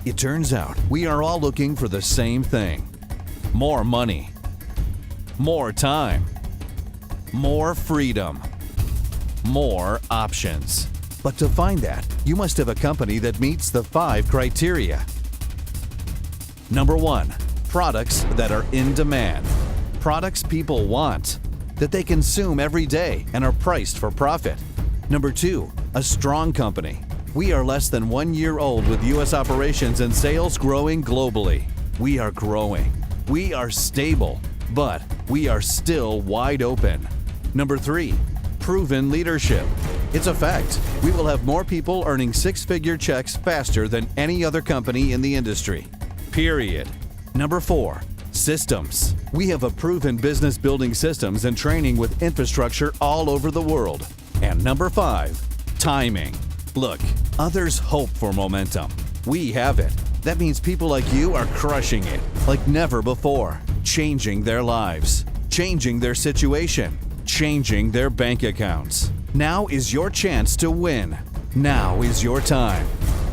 It turns out we are all looking for the same thing: more money, more time, more freedom, more options. But to find that, you must have a company that meets the 5 criteria. Number 1, products that are in demand. Products people want, that they consume every day and are priced for profit. Number 2, a strong company. We are less than 1 year old with U.S. operations and sales growing globally. We are growing. We are stable, but we are still wide open. Number 3, proven leadership. It's a fact. We will have more people earning 6-figure checks faster than any other company in the industry. Period. Number 4, systems. We have a proven business building systems and training with infrastructure all over the world. And number 5, timing. Look, others hope for momentum. We have it. That means people like you are crushing it like never before, changing their lives, changing their situation, changing their bank accounts. Now is your chance to win. Now is your time.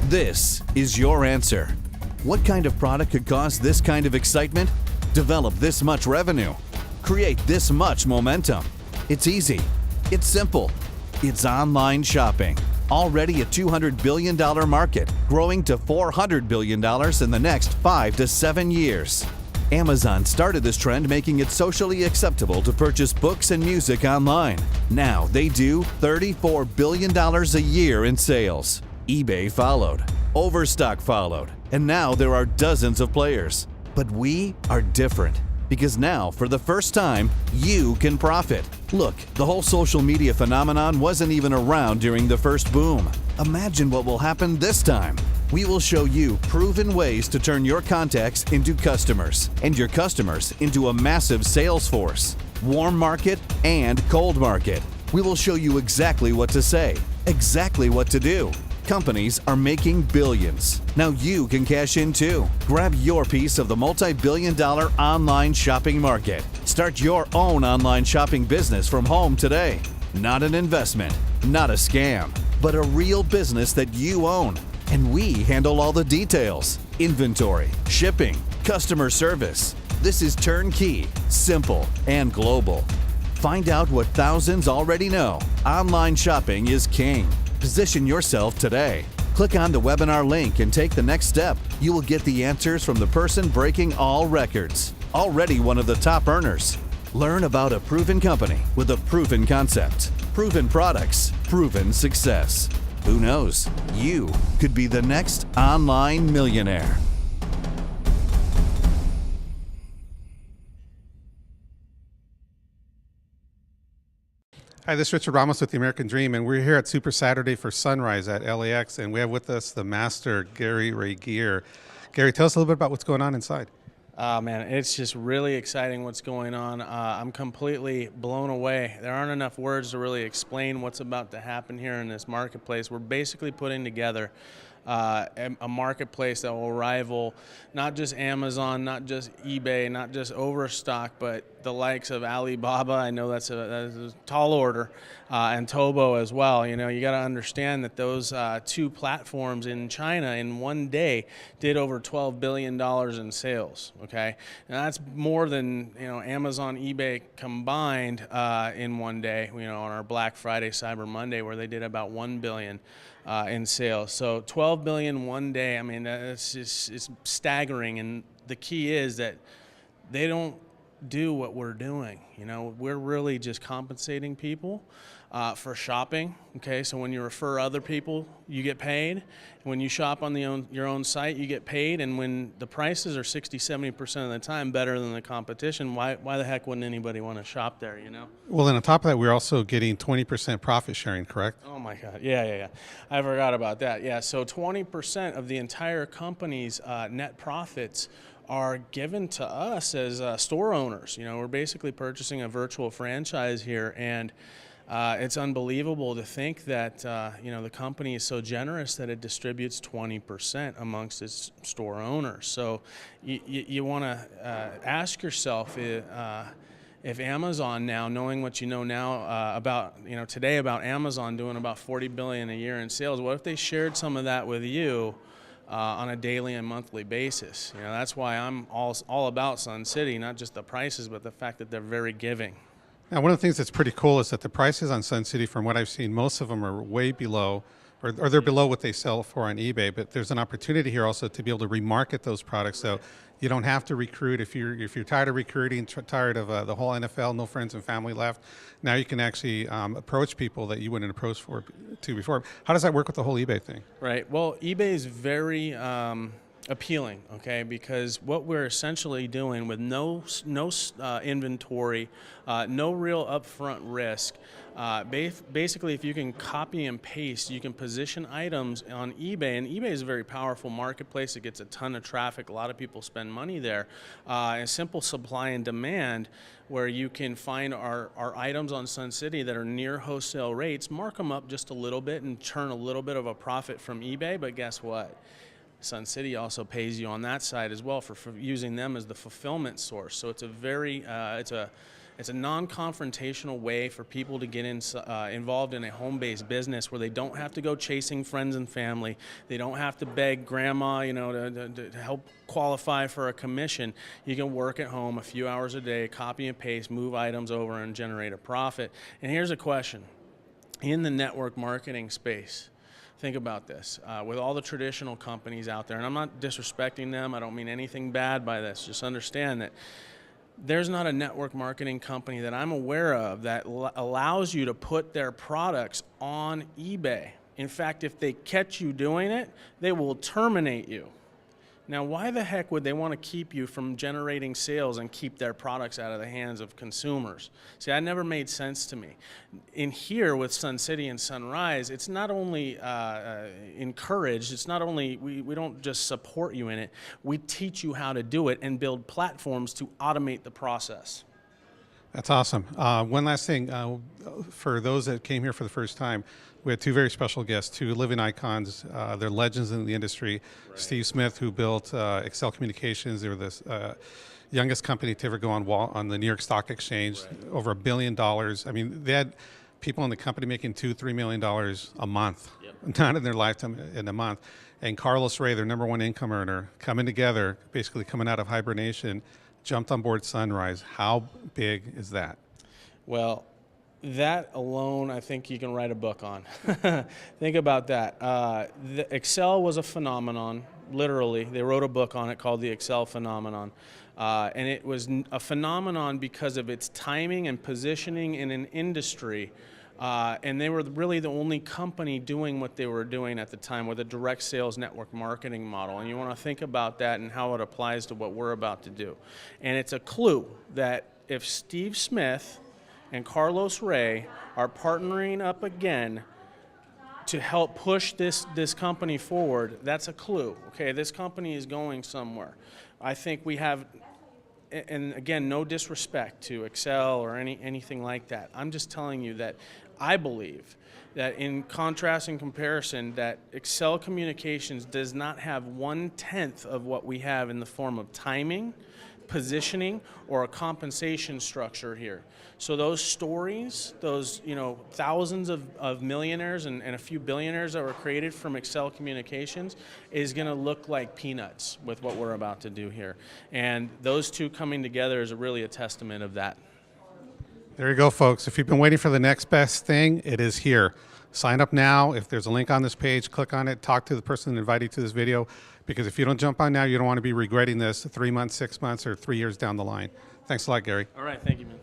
This is your answer. What kind of product could cause this kind of excitement? Develop this much revenue? Create this much momentum? It's easy. It's simple. It's online shopping. Already a $200 billion market, growing to $400 billion in the next 5 to 7 years. Amazon started this trend, making it socially acceptable to purchase books and music online. Now they do $34 billion a year in sales. eBay followed. Overstock followed. And now there are dozens of players. But we are different. Because now, for the first time, you can profit. Look, the whole social media phenomenon wasn't even around during the first boom. Imagine what will happen this time. We will show you proven ways to turn your contacts into customers, and your customers into a massive sales force. Warm market and cold market. We will show you exactly what to say, exactly what to do. Companies are making billions. Now you can cash in too. Grab your piece of the multi-billion-dollar online shopping market. Start your own online shopping business from home today. Not an investment, not a scam, but a real business that you own. And we handle all the details: inventory, shipping, customer service. This is turnkey, simple, and global. Find out what thousands already know. Online shopping is king. Position yourself today. Click on the webinar link and take the next step. You will get the answers from the person breaking all records, already one of the top earners. Learn about a proven company with a proven concept, proven products, proven success. Who knows? You could be the next online millionaire. Hi, this is Richard Ramos with The American Dream, and we're here at Super Saturday for Zhunrize at LAX, and we have with us the master, Gary Regier. Gary, tell us a little bit about what's going on inside. Man, it's just really exciting what's going on. I'm completely blown away. There aren't enough words to really explain what's about to happen here in this marketplace. We're basically putting together a marketplace that will rival not just Amazon, not just eBay, not just Overstock, but the likes of Alibaba. I know that's a tall order, and Tobo as well. You know, you got to understand that those two platforms in China in one day did over $12 billion in sales. Okay, and that's more than Amazon, eBay combined in one day. On our Black Friday, Cyber Monday, where they did about $1 billion. In sales. So 12 billion one day. I mean, it's staggering. And the key is that they don't do what we're doing. We're really just compensating people for shopping. Okay, so when you refer other people, you get paid. When you shop on your own site, you get paid. And when the prices are 60-70% of the time better than the competition, why the heck wouldn't anybody want to shop there? Well, and on top of that, we're also getting 20% profit sharing, correct? Oh my God, yeah. I forgot about that. Yeah, so 20% of the entire company's net profits are given to us as store owners. We're basically purchasing a virtual franchise here, and it's unbelievable to think that the company is so generous that it distributes 20% amongst its store owners. So you want to ask yourself if Amazon now, knowing what you know now about today about Amazon doing about $40 billion a year in sales, what if they shared some of that with you? on a daily and monthly basis. That's why I'm all about Sun City, not just the prices, but the fact that they're very giving. Now, one of the things that's pretty cool is that the prices on Sun City, from what I've seen, most of them are way below, or they're below what they sell for on eBay. But there's an opportunity here also to be able to remarket those products, so you don't have to recruit. If you're tired of recruiting, tired of the whole NFL, no friends and family left, now you can actually approach people that you wouldn't approach to before. How does that work with the whole eBay thing? Right. Well, eBay is very appealing, okay, because what we're essentially doing with no inventory, no real upfront risk. Basically, if you can copy and paste, you can position items on eBay, and eBay is a very powerful marketplace. It gets a ton of traffic. A lot of people spend money there. A simple supply and demand, where you can find our items on Sun City that are near wholesale rates, mark them up just a little bit, and turn a little bit of a profit from eBay. But guess what? Sun City also pays you on that side as well for using them as the fulfillment source. So it's a very it's a non-confrontational way for people to get involved in a home-based business where they don't have to go chasing friends and family. They don't have to beg grandma, to help qualify for a commission. You can work at home a few hours a day, copy and paste, move items over, and generate a profit. And here's a question. In the network marketing space, think about this. With all the traditional companies out there, and I'm not disrespecting them, I don't mean anything bad by this, just understand that there's not a network marketing company that I'm aware of that allows you to put their products on eBay. In fact, if they catch you doing it, they will terminate you. Now, why the heck would they want to keep you from generating sales and keep their products out of the hands of consumers? See, that never made sense to me. In here with Sun City and Zhunrize, it's not only encouraged, it's not only, we don't just support you in it, we teach you how to do it and build platforms to automate the process. That's awesome. One last thing, for those that came here for the first time, we had two very special guests, two living icons. They're legends in the industry. Right. Steve Smith, who built Excel Communications. They were the youngest company to ever go on the New York Stock Exchange, right. Over $1 billion. I mean, they had people in the company making $2-3 million a month, yep. Not in their lifetime, in a month. And Carlos Ray, their #1 income earner, coming together, basically coming out of hibernation, jumped on board Zhunrize. How big is that? Well, that alone, I think you can write a book on. Think about that. The Excel was a phenomenon, literally. They wrote a book on it called The Excel Phenomenon. And it was a phenomenon because of its timing and positioning in an industry. And they were really the only company doing what they were doing at the time with a direct sales network marketing model. And you want to think about that and how it applies to what we're about to do. And it's a clue that if Steve Smith and Carlos Ray are partnering up again to help push this company forward, that's a clue. Okay, this company is going somewhere. I think we have, and again, no disrespect to Excel or anything like that. I'm just telling you that I believe that in contrast and comparison, that Excel Communications does not have 1/10 of what we have in the form of timing, positioning, or a compensation structure here. So those stories, those thousands of millionaires and a few billionaires that were created from Excel Communications is going to look like peanuts with what we're about to do here. And those two coming together is really a testament of that. There you go, folks. If you've been waiting for the next best thing, it is here. Sign up now. If there's a link on this page, click on it, talk to the person that invited you to this video, because if you don't jump on now, you don't want to be regretting this 3 months, 6 months, or 3 years down the line. Thanks a lot, Gary. All right. Thank you, man.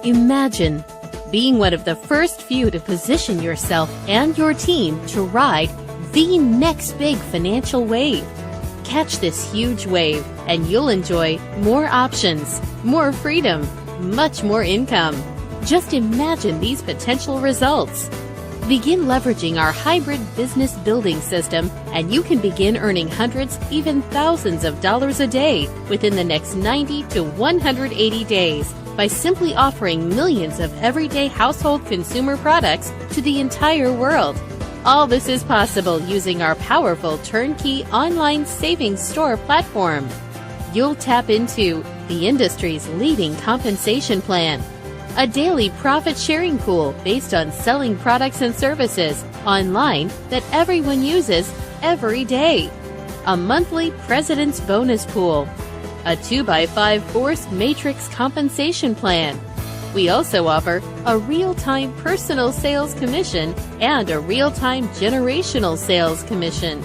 Imagine being one of the first few to position yourself and your team to ride the next big financial wave. Catch this huge wave and you'll enjoy more options, more freedom, much more income. Just imagine these potential results. Begin leveraging our hybrid business building system and you can begin earning hundreds, even thousands of dollars a day within the next 90 to 180 days by simply offering millions of everyday household consumer products to the entire world. All this is possible using our powerful turnkey online savings store platform. You'll tap into the industry's leading compensation plan, a daily profit sharing pool based on selling products and services online that everyone uses every day, a monthly President's Bonus Pool, a 2x5 forced matrix compensation plan. We also offer a real-time personal sales commission and a real-time generational sales commission.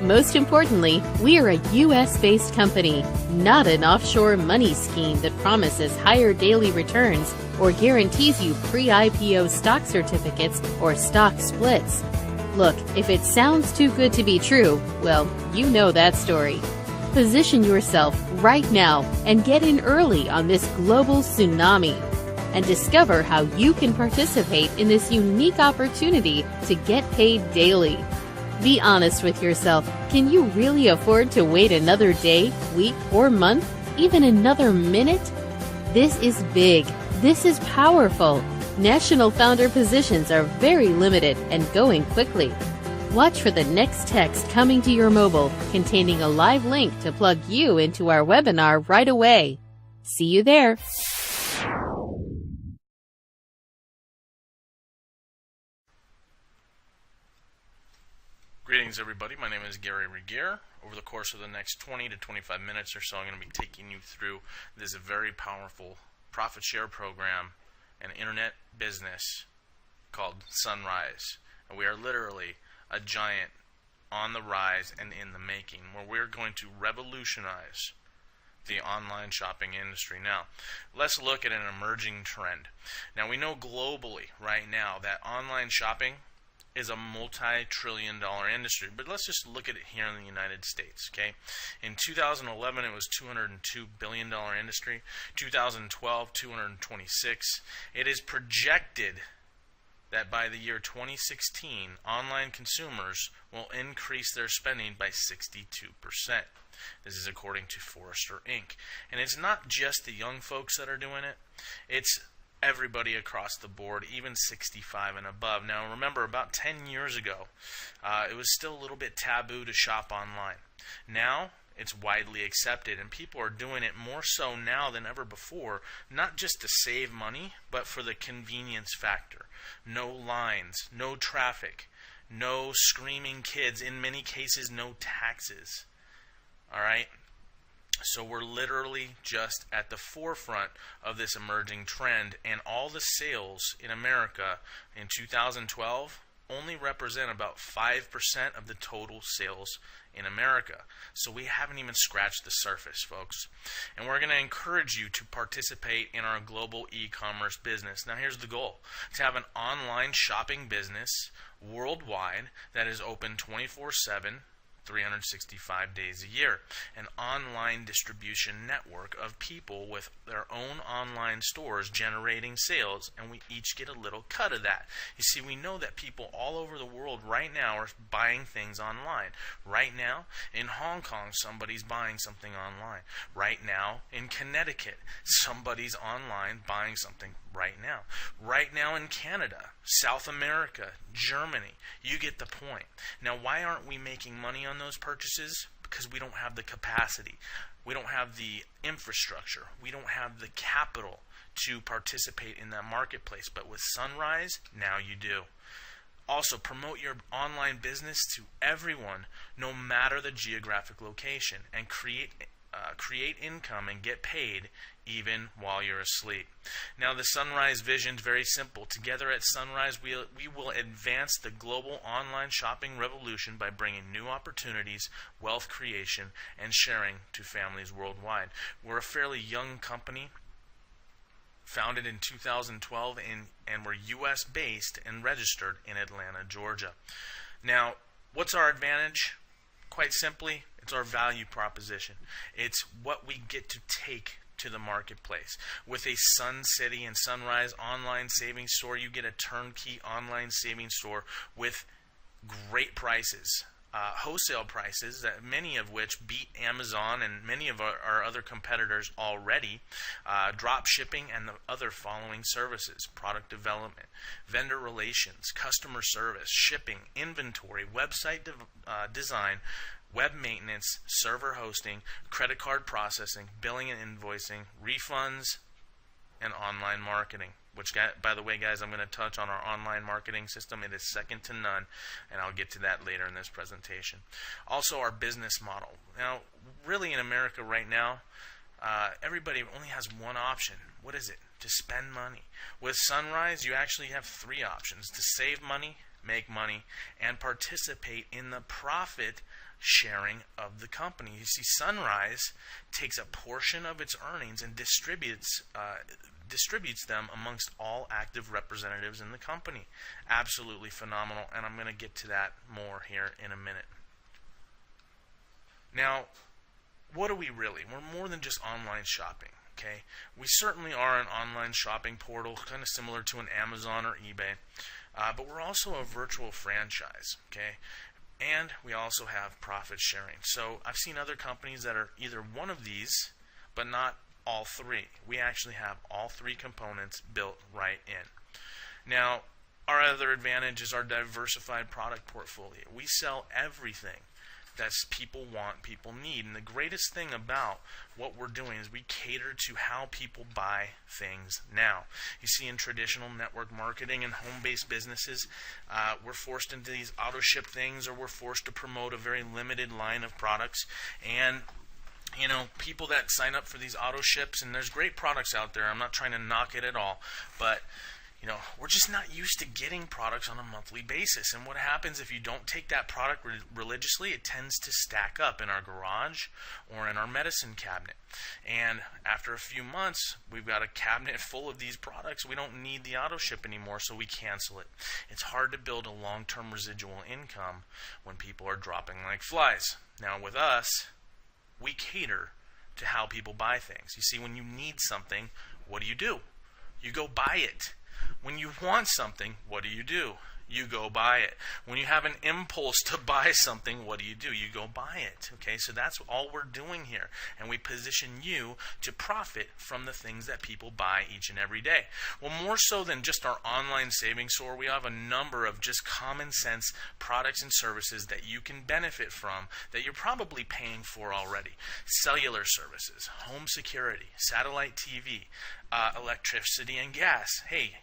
Most importantly, we are a U.S.-based company, not an offshore money scheme that promises higher daily returns or guarantees you pre-IPO stock certificates or stock splits. Look, if it sounds too good to be true, well, you know that story. Position yourself right now and get in early on this global tsunami, and discover how you can participate in this unique opportunity to get paid daily. Be honest with yourself. Can you really afford to wait another day, week, or month, even another minute? This is big. This is powerful. National founder positions are very limited and going quickly. Watch for the next text coming to your mobile containing a live link to plug you into our webinar right away. See you there. Greetings, everybody. My name is Gary Regier. Over the course of the next 20 to 25 minutes or so, I'm going to be taking you through this very powerful profit share program and internet business called Zhunrize. And we are literally a giant on the rise and in the making, where we're going to revolutionize the online shopping industry. Now, let's look at an emerging trend. Now, we know globally right now that online shopping is a multi-trillion-dollar industry, but let's just look at it here in the United States. Okay, in 2011 it was $202 billion industry. 2012, 226. It is projected that by the year 2016, online consumers will increase their spending by 62%. This is according to Forrester Inc. And it's not just the young folks that are doing it. It's everybody across the board, even 65 and above. Now, remember, about 10 years ago, it was still a little bit taboo to shop online. Now, it's widely accepted, and people are doing it more so now than ever before, not just to save money, but for the convenience factor. No lines, no traffic, no screaming kids, in many cases, no taxes. All right? So we're literally just at the forefront of this emerging trend, and all the sales in America in 2012 only represent about 5% of the total sales in America. So we haven't even scratched the surface, folks. And we're going to encourage you to participate in our global e-commerce business. Now, here's the goal: to have an online shopping business worldwide that is open 24/7, 365 days a year. An online distribution network of people with their own online stores generating sales, and we each get a little cut of that. You see, we know that people all over the world right now are buying things online. Right now, in Hong Kong, somebody's buying something online. Right now, in Connecticut, somebody's online buying something right now. Right now in Canada, South America, Germany. You get the point. Now, why aren't we making money on those purchases? Because we don't have the capacity. We don't have the infrastructure. We don't have the capital to participate in that marketplace. But with Zhunrize, now you do. Also, promote your online business to everyone, no matter the geographic location, and create income and get paid even while you're asleep. Now, the Zhunrize vision is very simple. Together at Zhunrize, we will advance the global online shopping revolution by bringing new opportunities, wealth creation, and sharing to families worldwide. We're a fairly young company, founded in 2012, and we're U.S. based and registered in Atlanta, Georgia. Now, what's our advantage? Quite simply, it's our value proposition. It's what we get to take to the marketplace. With a Sun City and Zhunrize online savings store, you get a turnkey online savings store with great prices. Wholesale prices, that many of which beat Amazon and many of our other competitors already. Drop shipping and the other following services: product development, vendor relations, customer service, shipping, inventory, website design, web maintenance, server hosting, credit card processing, billing and invoicing, refunds, and online marketing. which, by the way, guys, I'm going to touch on our online marketing system. It is second to none, and I'll get to that later in this presentation. Also, our business model. Now, really in America right now, everybody only has one option. What is it? To spend money. With Zhunrize, you actually have three options: to save money, make money, and participate in the profit sharing of the company. You see, Zhunrize takes a portion of its earnings and distributes them amongst all active representatives in the company. Absolutely phenomenal, and I'm going to get to that more here in a minute. Now, what are we really? We're more than just online shopping. Okay, we certainly are an online shopping portal, kind of similar to an Amazon or eBay, but we're also a virtual franchise. Okay, and we also have profit sharing. So I've seen other companies that are either one of these, but not all three. We actually have all three components built right in. Now, our other advantage is our diversified product portfolio. We sell everything that people want, people need. And the greatest thing about what we're doing is we cater to how people buy things now. You see, in traditional network marketing and home-based businesses, we're forced into these auto-ship things, or we're forced to promote a very limited line of products. And you know, people that sign up for these auto ships, and there's great products out there, I'm not trying to knock it at all, but you know, we're just not used to getting products on a monthly basis. And what happens if you don't take that product religiously, it tends to stack up in our garage or in our medicine cabinet. And after a few months, we've got a cabinet full of these products. We don't need the auto ship anymore, so we cancel it. It's hard to build a long-term residual income when people are dropping like flies. Now with us, we cater to how people buy things. You see, when you need something, what do? You go buy it. When you want something, what do? You go buy it. When you have an impulse to buy something, what do? You go buy it. Okay, so that's all we're doing here. And we position you to profit from the things that people buy each and every day. Well, more so than just our online savings store, we have a number of just common sense products and services that you can benefit from that you're probably paying for already. Cellular services, home security, satellite TV, electricity and gas. Hey,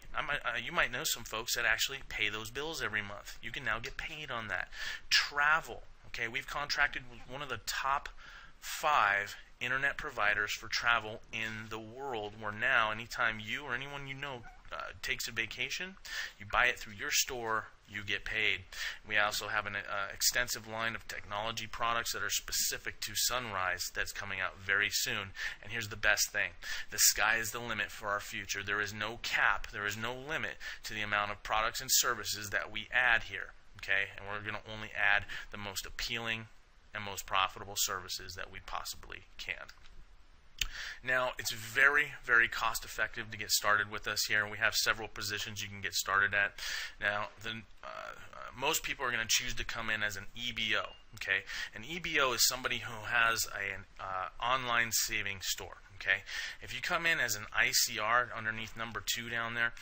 you might know some folks that actually pay those bills every month. You can now get paid on that. Travel. Okay, we've contracted with one of the top 5 internet providers for travel in the world, where now anytime you or anyone you know takes a vacation, you buy it through your store, you get paid. We also have an extensive line of technology products that are specific to Zhunrize that's coming out very soon. And here's the best thing. The sky is the limit for our future. There is no cap, there is no limit to the amount of products and services that we add here. Okay? And we're going to only add the most appealing and most profitable services that we possibly can. Now, it's very, very cost effective to get started with us here. We have several positions you can get started at. Now, most people are going to choose to come in as an EBO. Okay, an EBO is somebody who has an online savings store. Okay, if you come in as an ICR underneath number 2 down there,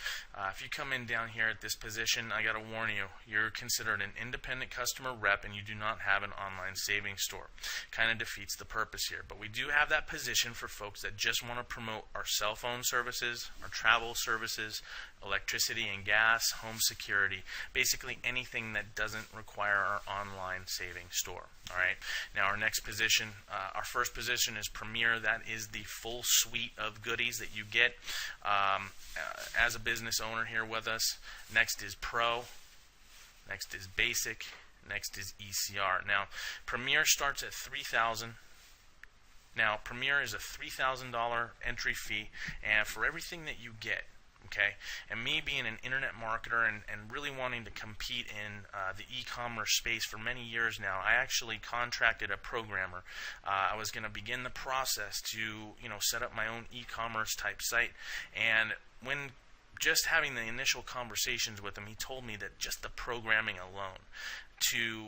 if you come in down here at this position, I got to warn you, you're considered an independent customer rep and you do not have an online savings store. Kind of defeats the purpose here. But we do have that position for folks that just want to promote our cell phone services, our travel services, electricity and gas, home security, basically anything that doesn't require our online savings store. All right. Now our next position, our first position is Premier. That is the full suite of goodies that you get as a business owner here with us. Next is Pro. Next is Basic. Next is ECR. Now Premier starts at $3,000. Now Premier is a $3,000 entry fee, and for everything that you get. Okay, and me being an internet marketer and really wanting to compete in the e-commerce space for many years now, I actually contracted a programmer. I was going to begin the process to set up my own e-commerce type site, and when just having the initial conversations with him, he told me that just the programming alone to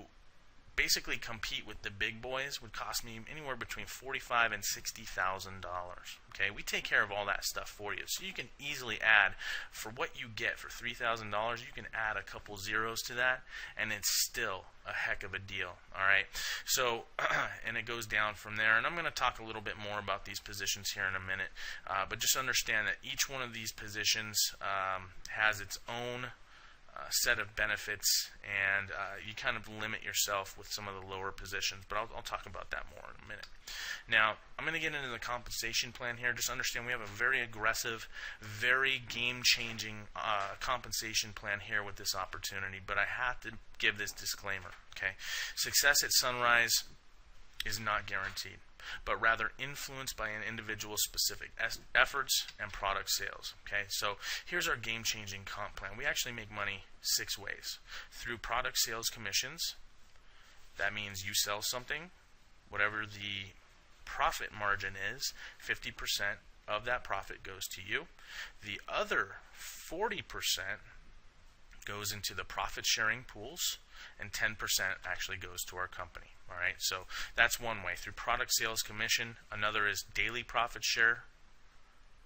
basically compete with the big boys would cost me anywhere between $45,000 and $60,000. Okay, we take care of all that stuff for you, so you can easily add, for what you get for $3,000, you can add a couple zeros to that, and it's still a heck of a deal. All right, so and it goes down from there, and I'm going to talk a little bit more about these positions here in a minute, but just understand that each one of these positions has its own set of benefits, and you kind of limit yourself with some of the lower positions, but I'll talk about that more in a minute. Now, I'm going to get into the compensation plan here. Just understand we have a very aggressive, very game-changing compensation plan here with this opportunity, but I have to give this disclaimer. Okay, success at Zhunrize is not guaranteed, but rather influenced by an individual's specific efforts and product sales. Okay, so here's our game-changing comp plan. We actually make money 6 ways. Through product sales commissions. That means you sell something, whatever the profit margin is, 50% of that profit goes to you. The other 40% goes into the profit sharing pools, and 10% actually goes to our company. All right, so that's one way, through product sales commission. Another is daily profit share,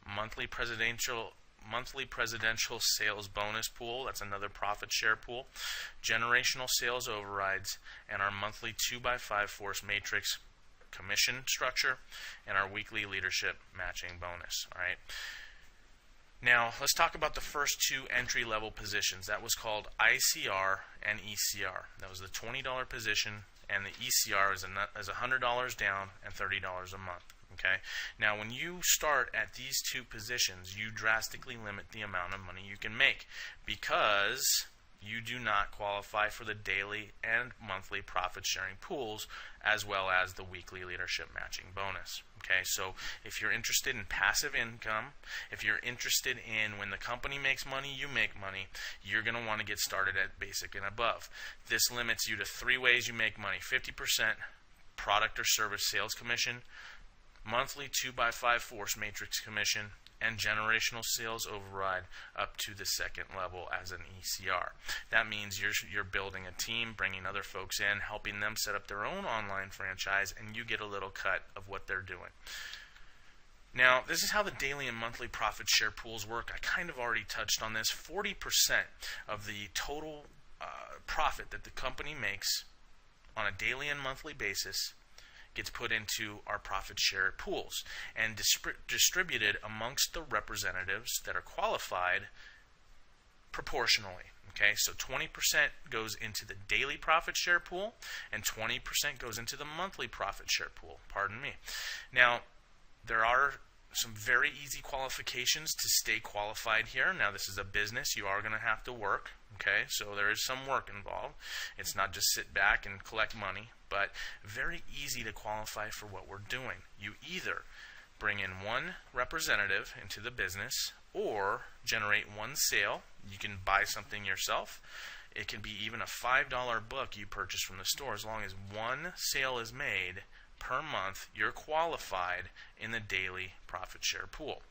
monthly presidential sales bonus pool. That's another profit share pool, generational sales overrides, and our monthly 2x5 force matrix commission structure, and our weekly leadership matching bonus. All right. Now, let's talk about the first 2 entry-level positions. That was called ICR and ECR. That was the $20 position, and the ECR is $100 down and $30 a month. Okay. Now, when you start at these 2 positions, you drastically limit the amount of money you can make, because you do not qualify for the daily and monthly profit sharing pools, as well as the weekly leadership matching bonus. Okay, so if you're interested in passive income, if you're interested in when the company makes money, you make money, you're going to want to get started at basic and above. This limits you to 3 ways you make money: 50% product or service sales commission, monthly 2x5 force matrix commission, and generational sales override up to the 2nd level as an ECR. That means you're building a team, bringing other folks in, helping them set up their own online franchise, and you get a little cut of what they're doing. Now, this is how the daily and monthly profit share pools work. I kind of already touched on this. 40% of the total profit that the company makes on a daily and monthly basis gets put into our profit share pools and distributed amongst the representatives that are qualified proportionally. Okay, so 20% goes into the daily profit share pool, and 20% goes into the monthly profit share pool. Pardon me. Now, there are some very easy qualifications to stay qualified here. Now, this is a business. You are going to have to work. Okay, so there is some work involved. It's not just sit back and collect money, but very easy to qualify for what we're doing. You either bring in 1 representative into the business, or generate 1 sale. You can buy something yourself. It can be even a $5 book you purchase from the store. As long as 1 sale is made per month, you're qualified in the daily profit share pool.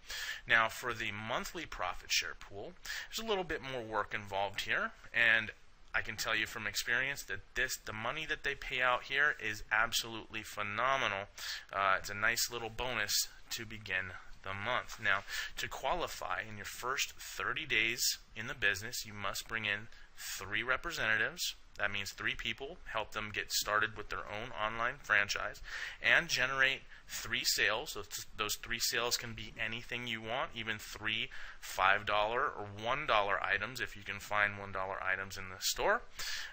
Now, for the monthly profit share pool, there's a little bit more work involved here, and I can tell you from experience that the money that they pay out here is absolutely phenomenal. It's a nice little bonus to begin the month. Now, to qualify in your first 30 days in the business, you must bring in 3 representatives. That means 3 people, help them get started with their own online franchise, and generate 3 sales. So those 3 sales can be anything you want, even 3 $5 or $1 items if you can find $1 items in the store.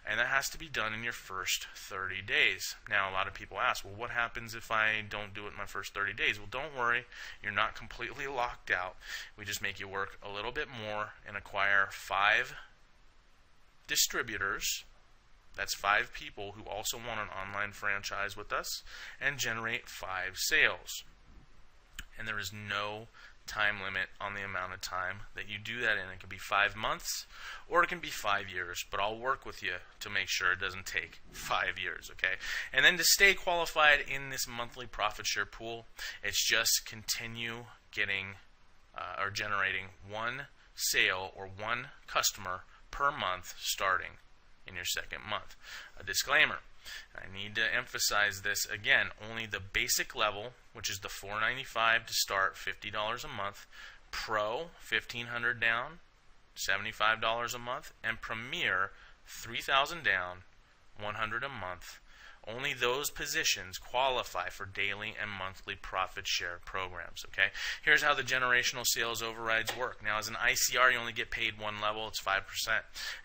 And that has to be done in your first 30 days. Now, a lot of people ask, well, what happens if I don't do it in my first 30 days? Well, don't worry. You're not completely locked out. We just make you work a little bit more and acquire 5 distributors. That's 5 people who also want an online franchise with us, and generate 5 sales. And there is no time limit on the amount of time that you do that in. It can be 5 months, or it can be 5 years, but I'll work with you to make sure it doesn't take 5 years, okay? And then to stay qualified in this monthly profit share pool, it's just continue getting or generating 1 sale or 1 customer per month starting in your second month. A disclaimer, I need to emphasize this again, only the basic level, which is the $495 to start, $50 a month, Pro, $1,500 down, $75 a month, and Premier, $3,000 down, $100 a month. Only those positions qualify for daily and monthly profit share programs. Okay, here's how the generational sales overrides work. Now, as an ICR, you only get paid one level, it's 5%.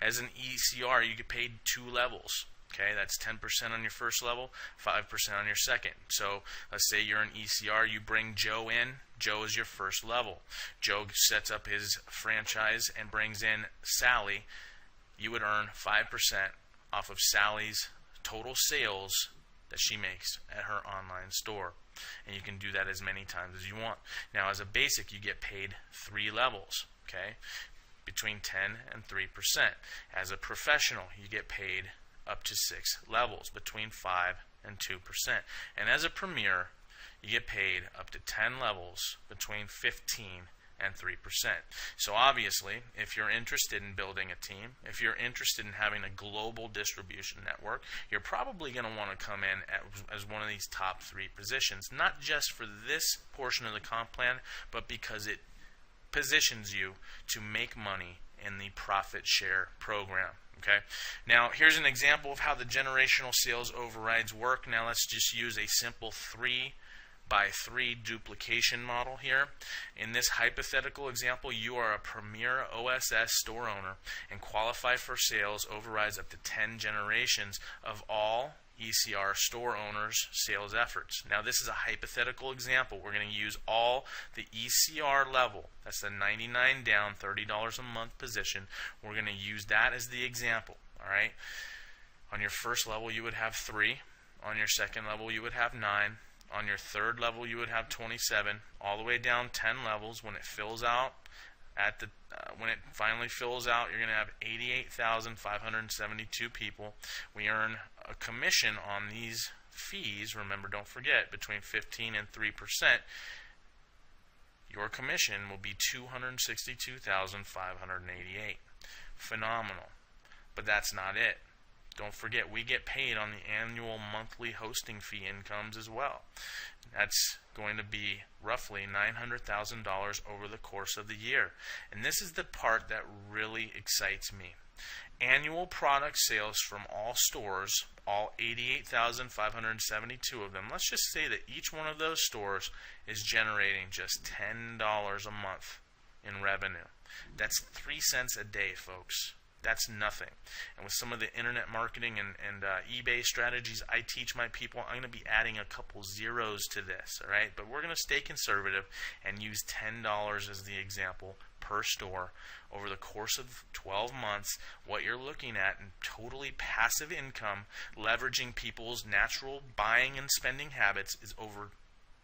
As an ECR, you get paid 2 levels. Okay, that's 10% on your first level, 5% on your second. So let's say you're an ECR, you bring Joe in. Joe is your first level. Joe sets up his franchise and brings in Sally. You would earn 5% off of Sally's total sales that she makes at her online store. And you can do that as many times as you want. Now, as a basic, you get paid 3 levels, okay, between 10 and 3%. As a professional, you get paid up to 6 levels, between 5 and 2%. And as a premier, you get paid up to 10 levels, between 15 and 3%. So obviously, if you're interested in building a team, if you're interested in having a global distribution network, you're probably going to want to come in as one of these top 3 positions, not just for this portion of the comp plan, but because it positions you to make money in the profit share program. Okay. Now, here's an example of how the generational sales overrides work. Now, let's just use a simple 3x3 duplication model here. In this hypothetical example, you are a premier OSS store owner and qualify for sales overrides up to 10 generations of all ECR store owners' sales efforts. Now, this is a hypothetical example. We're going to use all the ECR level. That's the $99 down, $30 a month position. We're going to use that as the example. All right. On your first level, you would have 3. On your second level, you would have 9. On your third level, you would have 27. All the way down 10 levels. When it fills out, when it finally fills out, you're going to have 88,572 people. We earn a commission on these fees. Remember, don't forget, between 15 and 3%. Your commission will be 262,588. Phenomenal. But that's not it. Don't forget, we get paid on the annual monthly hosting fee incomes as well. That's going to be roughly $900,000 over the course of the year. And this is the part that really excites me. Annual product sales from all stores, all 88,572 of them, let's just say that each one of those stores is generating just $10 a month in revenue. That's 3 cents a day, folks. That's nothing. And with some of the internet marketing and eBay strategies I teach my people, I'm going to be adding a couple zeros to this, all right? But we're going to stay conservative and use $10 as the example per store over the course of 12 months. What you're looking at in totally passive income, leveraging people's natural buying and spending habits is over,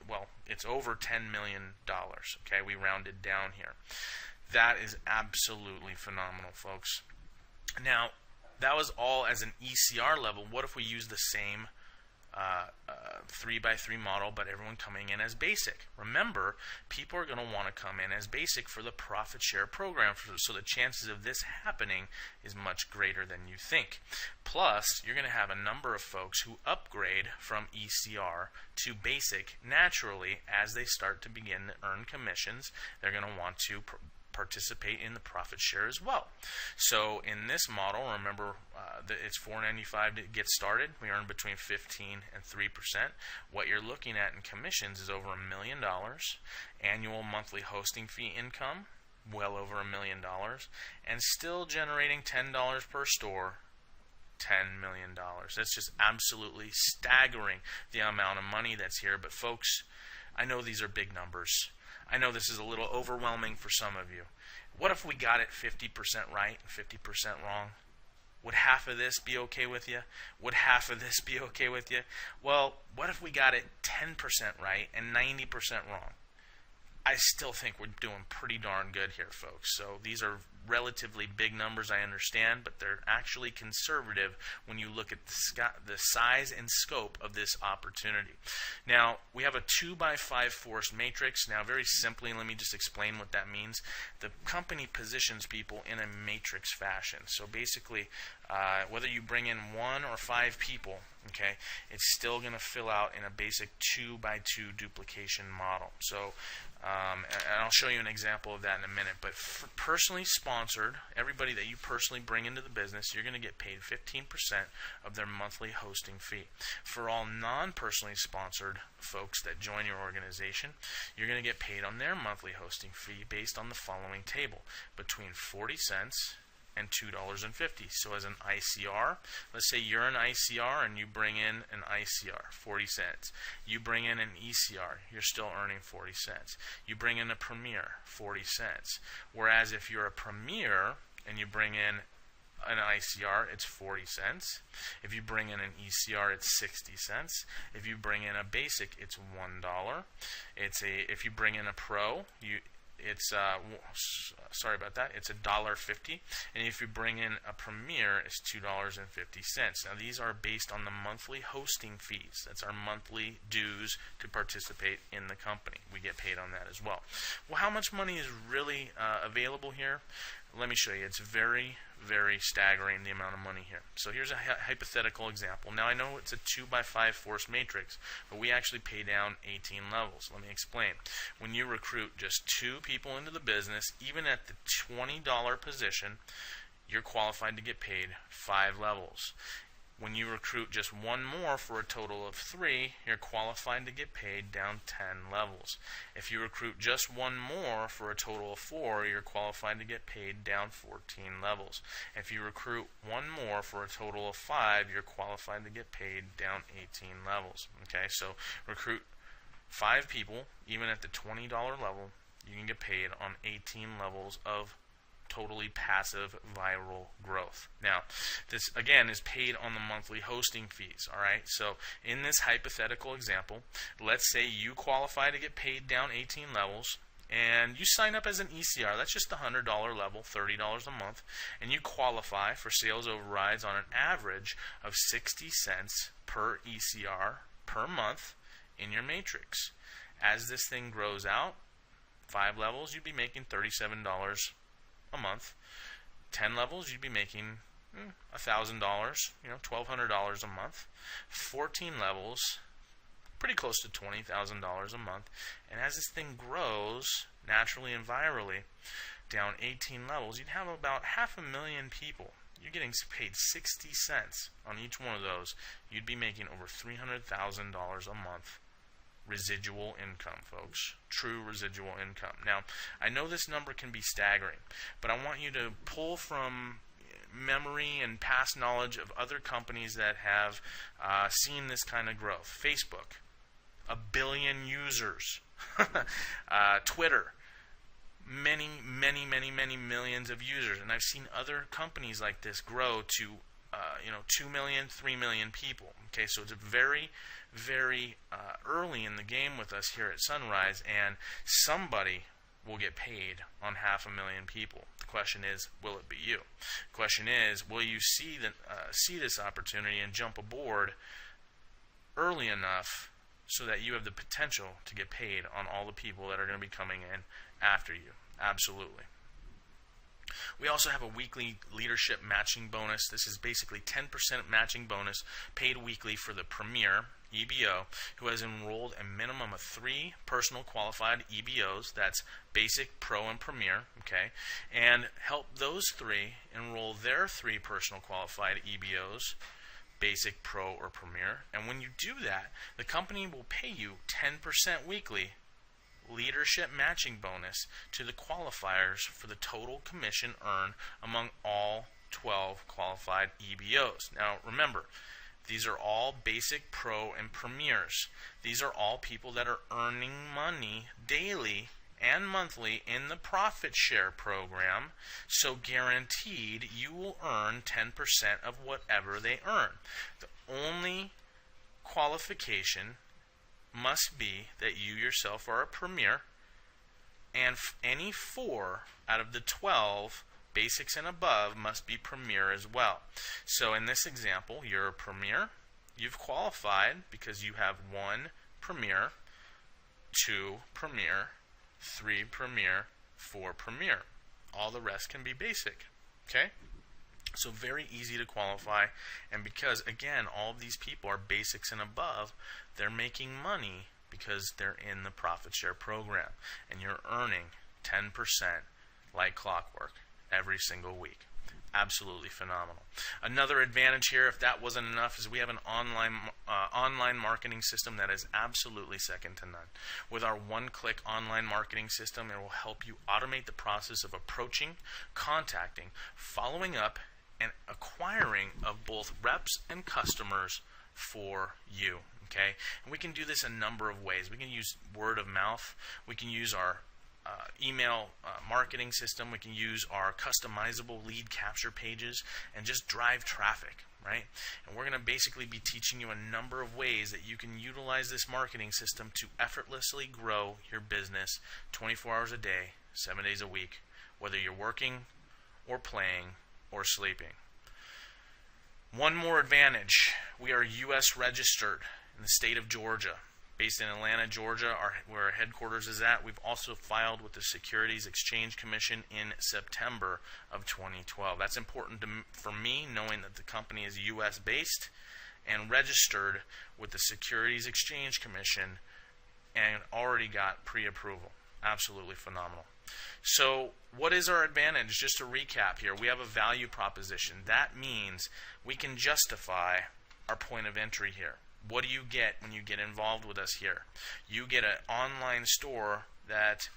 well, it's over $10 million, okay? We rounded down here. That is absolutely phenomenal, folks. Now, that was all as an ECR level. What if we use the same 3x3 model, but everyone coming in as basic? Remember, people are going to want to come in as basic for the profit share program, so the chances of this happening is much greater than you think. Plus, you're going to have a number of folks who upgrade from ECR to basic naturally as they start to begin to earn commissions. They're going to want to participate in the profit share as well. So in this model, remember that it's $495 to get started. We earn between 15 and 3%. What you're looking at in commissions is over $1 million. Annual monthly hosting fee income, well over $1 million, and still generating $10 per store. $10 million. That's just absolutely staggering, the amount of money that's here. But folks, I know these are big numbers. I know this is a little overwhelming for some of you. What if we got it 50% right and 50% wrong? Would half of this be okay with you? Would half of this be okay with you? Well, what if we got it 10% right and 90% wrong? I still think we're doing pretty darn good here, folks. So these are relatively big numbers, I understand, but they're actually conservative when you look at the size and scope of this opportunity. Now, we have a 2x5 force matrix. Now, very simply, let me just explain what that means. The company positions people in a matrix fashion. So basically, whether you bring in 1 or 5 people, okay, it's still going to fill out in a basic 2x2 duplication model. So, and I'll show you an example of that in a minute. But for personally sponsored, everybody that you personally bring into the business, you're going to get paid 15% of their monthly hosting fee. For all non-personally sponsored folks that join your organization, you're going to get paid on their monthly hosting fee based on the following table: between 40 cents and $2.50. So as an ICR, let's say you're an ICR and you bring in an ICR, 40 cents. You bring in an ECR, you're still earning 40 cents. You bring in a Premier, 40 cents. Whereas if you're a Premier and you bring in an ICR, it's 40 cents. If you bring in an ECR, it's 60 cents. If you bring in a Basic, it's $1. If you bring in a Pro, it's sorry about that, it's $1.50, and if you bring in a Premier, it's $2.50. Now these are based on the monthly hosting fees. That's our monthly dues to participate in the company. We get paid on that as well. Well, how much money is really available here? Let me show you. It's very, very staggering, the amount of money here. So here's a hypothetical example. Now I know it's a 2x5 force matrix, but we actually pay down 18 levels. Let me explain. When you recruit just 2 people into the business, even at the $20 position, you're qualified to get paid 5 levels. When you recruit just 1 more for a total of 3, you're qualified to get paid down 10 levels. If you recruit just 1 more for a total of 4, you're qualified to get paid down 14 levels. If you recruit 1 more for a total of 5, you're qualified to get paid down 18 levels. Okay, so recruit 5 people, even at the $20 level, you can get paid on 18 levels of totally passive viral growth. Now, this again is paid on the monthly hosting fees. All right, so in this hypothetical example, let's say you qualify to get paid down 18 levels, and you sign up as an ECR. That's just the $100 level, $30 a month, and you qualify for sales overrides on an average of 60 cents per ECR per month in your matrix. As this thing grows out, 5 levels, you'd be making $37 a month. 10 levels, you'd be making $1,000, $1,200 a month. 14 levels, pretty close to $20,000 a month. And as this thing grows naturally and virally, down 18 levels, you'd have about 500,000 people. You're getting paid 60 cents on each one of those. You'd be making over $300,000 a month. Residual income, folks. True residual income. Now, I know this number can be staggering, but I want you to pull from memory and past knowledge of other companies that have seen this kind of growth. Facebook, 1 billion users. Twitter, many millions of users. And I've seen other companies like this grow to 2 million, 3 million people. Okay, so it's a very early in the game with us here at Zhunrize, and somebody will get paid on 500,000 people. The question is, will it be you? The question is, will you see this opportunity and jump aboard early enough so that you have the potential to get paid on all the people that are going to be coming in after you? Absolutely. We also have a weekly leadership matching bonus. This is basically 10% matching bonus paid weekly for the Premier EBO who has enrolled a minimum of 3 personal qualified EBOs. That's Basic, Pro, and Premier. Okay, and help those 3 enroll their 3 personal qualified EBOs, Basic, Pro, or Premier. And when you do that, the company will pay you 10% weekly leadership matching bonus to the qualifiers for the total commission earned among all 12 qualified EBOs. Now remember, these are all Basic, Pro, and Premiers. These are all people that are earning money daily and monthly in the profit share program, so guaranteed you will earn 10% of whatever they earn. The only qualification must be that you yourself are a Premier, and any 4 out of the 12 Basics and above must be Premier as well. So in this example, you're a Premier. You've qualified because you have 1 Premier, 2 Premier, 3 Premier, 4 Premier. All the rest can be basic. Okay? So very easy to qualify, and because, again, all of these people are basics and above, they're making money because they're in the profit share program, and you're earning 10% like clockwork every single week. Absolutely phenomenal. Another advantage here, if that wasn't enough, is we have an online marketing system that is absolutely second to none. With our one-click online marketing system, it will help you automate the process of approaching, contacting, following up, and acquiring of both reps and customers for you. Okay, and we can do this a number of ways. We can use word of mouth. We can use our email marketing system. We can use our customizable lead capture pages and just drive traffic, right? And we're going to basically be teaching you a number of ways that you can utilize this marketing system to effortlessly grow your business 24 hours a day, 7 days a week, whether you're working or playing or sleeping. One more advantage, we are U.S. registered in the state of Georgia. Based in Atlanta, Georgia, where our headquarters is at. We've also filed with the Securities Exchange Commission in September of 2012. That's important for me, knowing that the company is U.S. based and registered with the Securities Exchange Commission and already got pre-approval. Absolutely phenomenal. So what is our advantage? Just to recap here, we have a value proposition. That means we can justify our point of entry here. What do you get when you get involved with us here? You get an online store that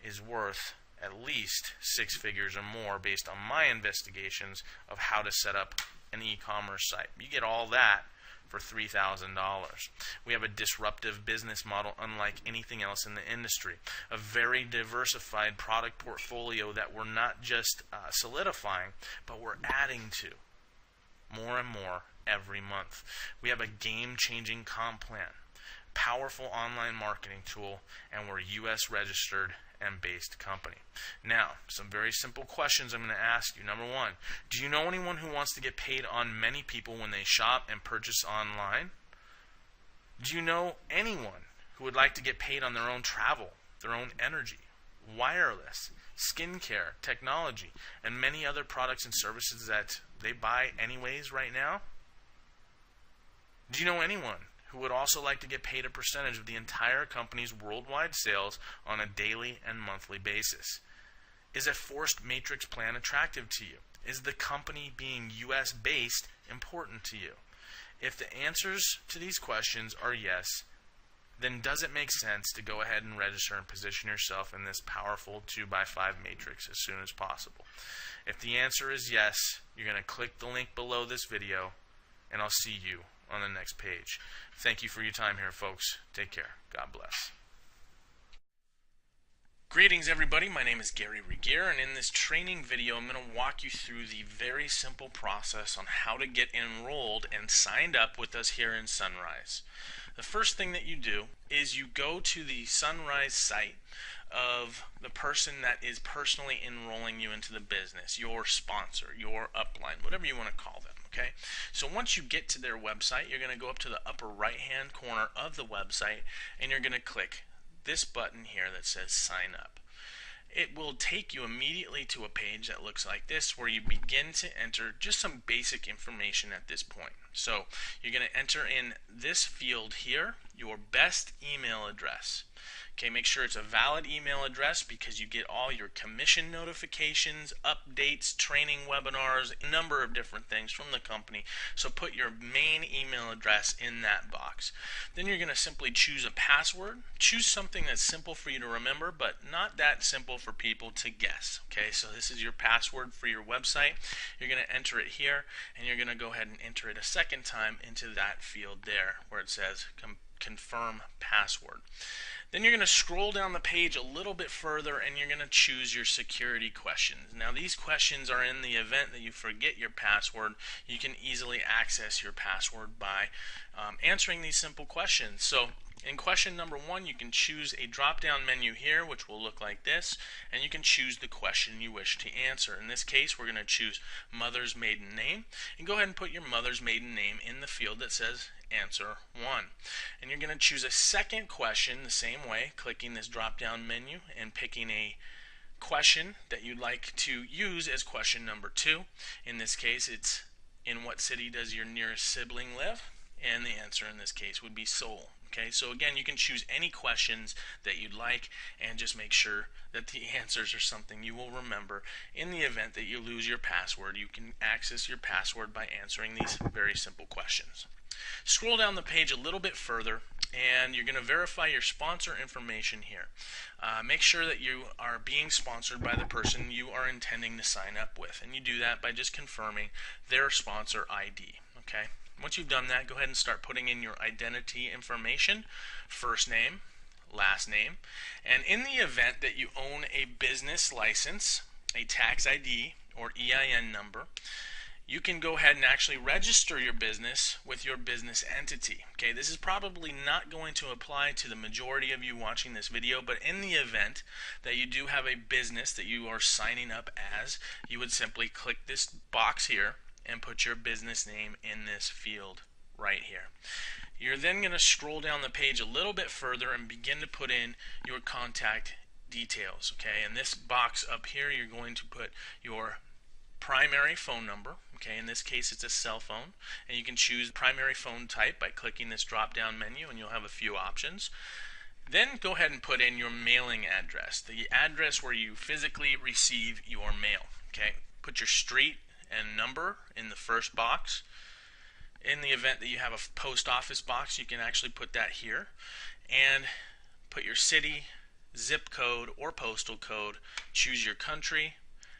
is worth at least 6 figures or more based on my investigations of how to set up an e-commerce site. You get all that for $3,000. We have a disruptive business model unlike anything else in the industry. A very diversified product portfolio that we're not just solidifying, but we're adding to more and more every month. We have a game-changing comp plan, powerful online marketing tool, and we're U.S. registered and based company. Now, some very simple questions I'm going to ask you. Number one, do you know anyone who wants to get paid on many people when they shop and purchase online? Do you know anyone who would like to get paid on their own travel, their own energy, wireless, skincare, technology, and many other products and services that they buy anyways right now? Do you know anyone who would also like to get paid a percentage of the entire company's worldwide sales on a daily and monthly basis? Is a forced matrix plan attractive to you? Is the company being U.S. based important to you? If the answers to these questions are yes, then does it make sense to go ahead and register and position yourself in this powerful 2x5 matrix as soon as possible? If the answer is yes, you're going to click the link below this video, and I'll see you on the next page. Thank you for your time here, folks. Take care. God bless. Greetings, everybody. My name is Gary Regier, and in this training video, I'm going to walk you through the very simple process on how to get enrolled and signed up with us here in Zhunrize. The first thing that you do is you go to the Zhunrize site of the person that is personally enrolling you into the business, your sponsor, your upline, whatever you want to call them. Okay, so once you get to their website, you're going to go up to the upper right hand corner of the website and you're going to click this button here that says sign up. It will take you immediately to a page that looks like this, where you begin to enter just some basic information at this point. So you're going to enter in this field here, your best email address. Okay, make sure it's a valid email address because you get all your commission notifications, updates, training webinars, a number of different things from the company. So put your main email address in that box. Then you're going to simply choose a password. Choose something that's simple for you to remember, but not that simple for people to guess. Okay, so this is your password for your website. You're going to enter it here, and you're going to go ahead and enter it a second time into that field there where it says confirm password. Then you're going to scroll down the page a little bit further and you're going to choose your security questions. Now these questions are in the event that you forget your password, you can easily access your password by answering these simple questions. So In question number 1, you can choose a drop-down menu here, which will look like this, and you can choose the question you wish to answer. In this case, we're going to choose mother's maiden name, and go ahead and put your mother's maiden name in the field that says answer 1. And you're going to choose a second question the same way, clicking this drop-down menu and picking a question that you'd like to use as question number 2. In this case, it's in what city does your nearest sibling live? And the answer in this case would be Seoul. Okay, so again, you can choose any questions that you'd like and just make sure that the answers are something you will remember. In the event that you lose your password, you can access your password by answering these very simple questions. Scroll down the page a little bit further and you're going to verify your sponsor information here. Make sure that you are being sponsored by the person you are intending to sign up with, and you do that by just confirming their sponsor ID. Okay. Once you've done that, go ahead and start putting in your identity information, first name, last name, and in the event that you own a business license, a tax ID, or EIN number, you can go ahead and actually register your business with your business entity. Okay, this is probably not going to apply to the majority of you watching this video, but in the event that you do have a business that you are signing up as, you would simply click this box here and put your business name in this field right here. You're then going to scroll down the page a little bit further and begin to put in your contact details. Okay, in this box up here, you're going to put your primary phone number. Okay, in this case it's a cell phone, and you can choose primary phone type by clicking this drop down menu and you'll have a few options. Then go ahead and put in your mailing address, the address where you physically receive your mail. Okay, put your street and number in the first box. In the event that you have a post office box, you can actually put that here, and put your city, zip code or postal code, choose your country,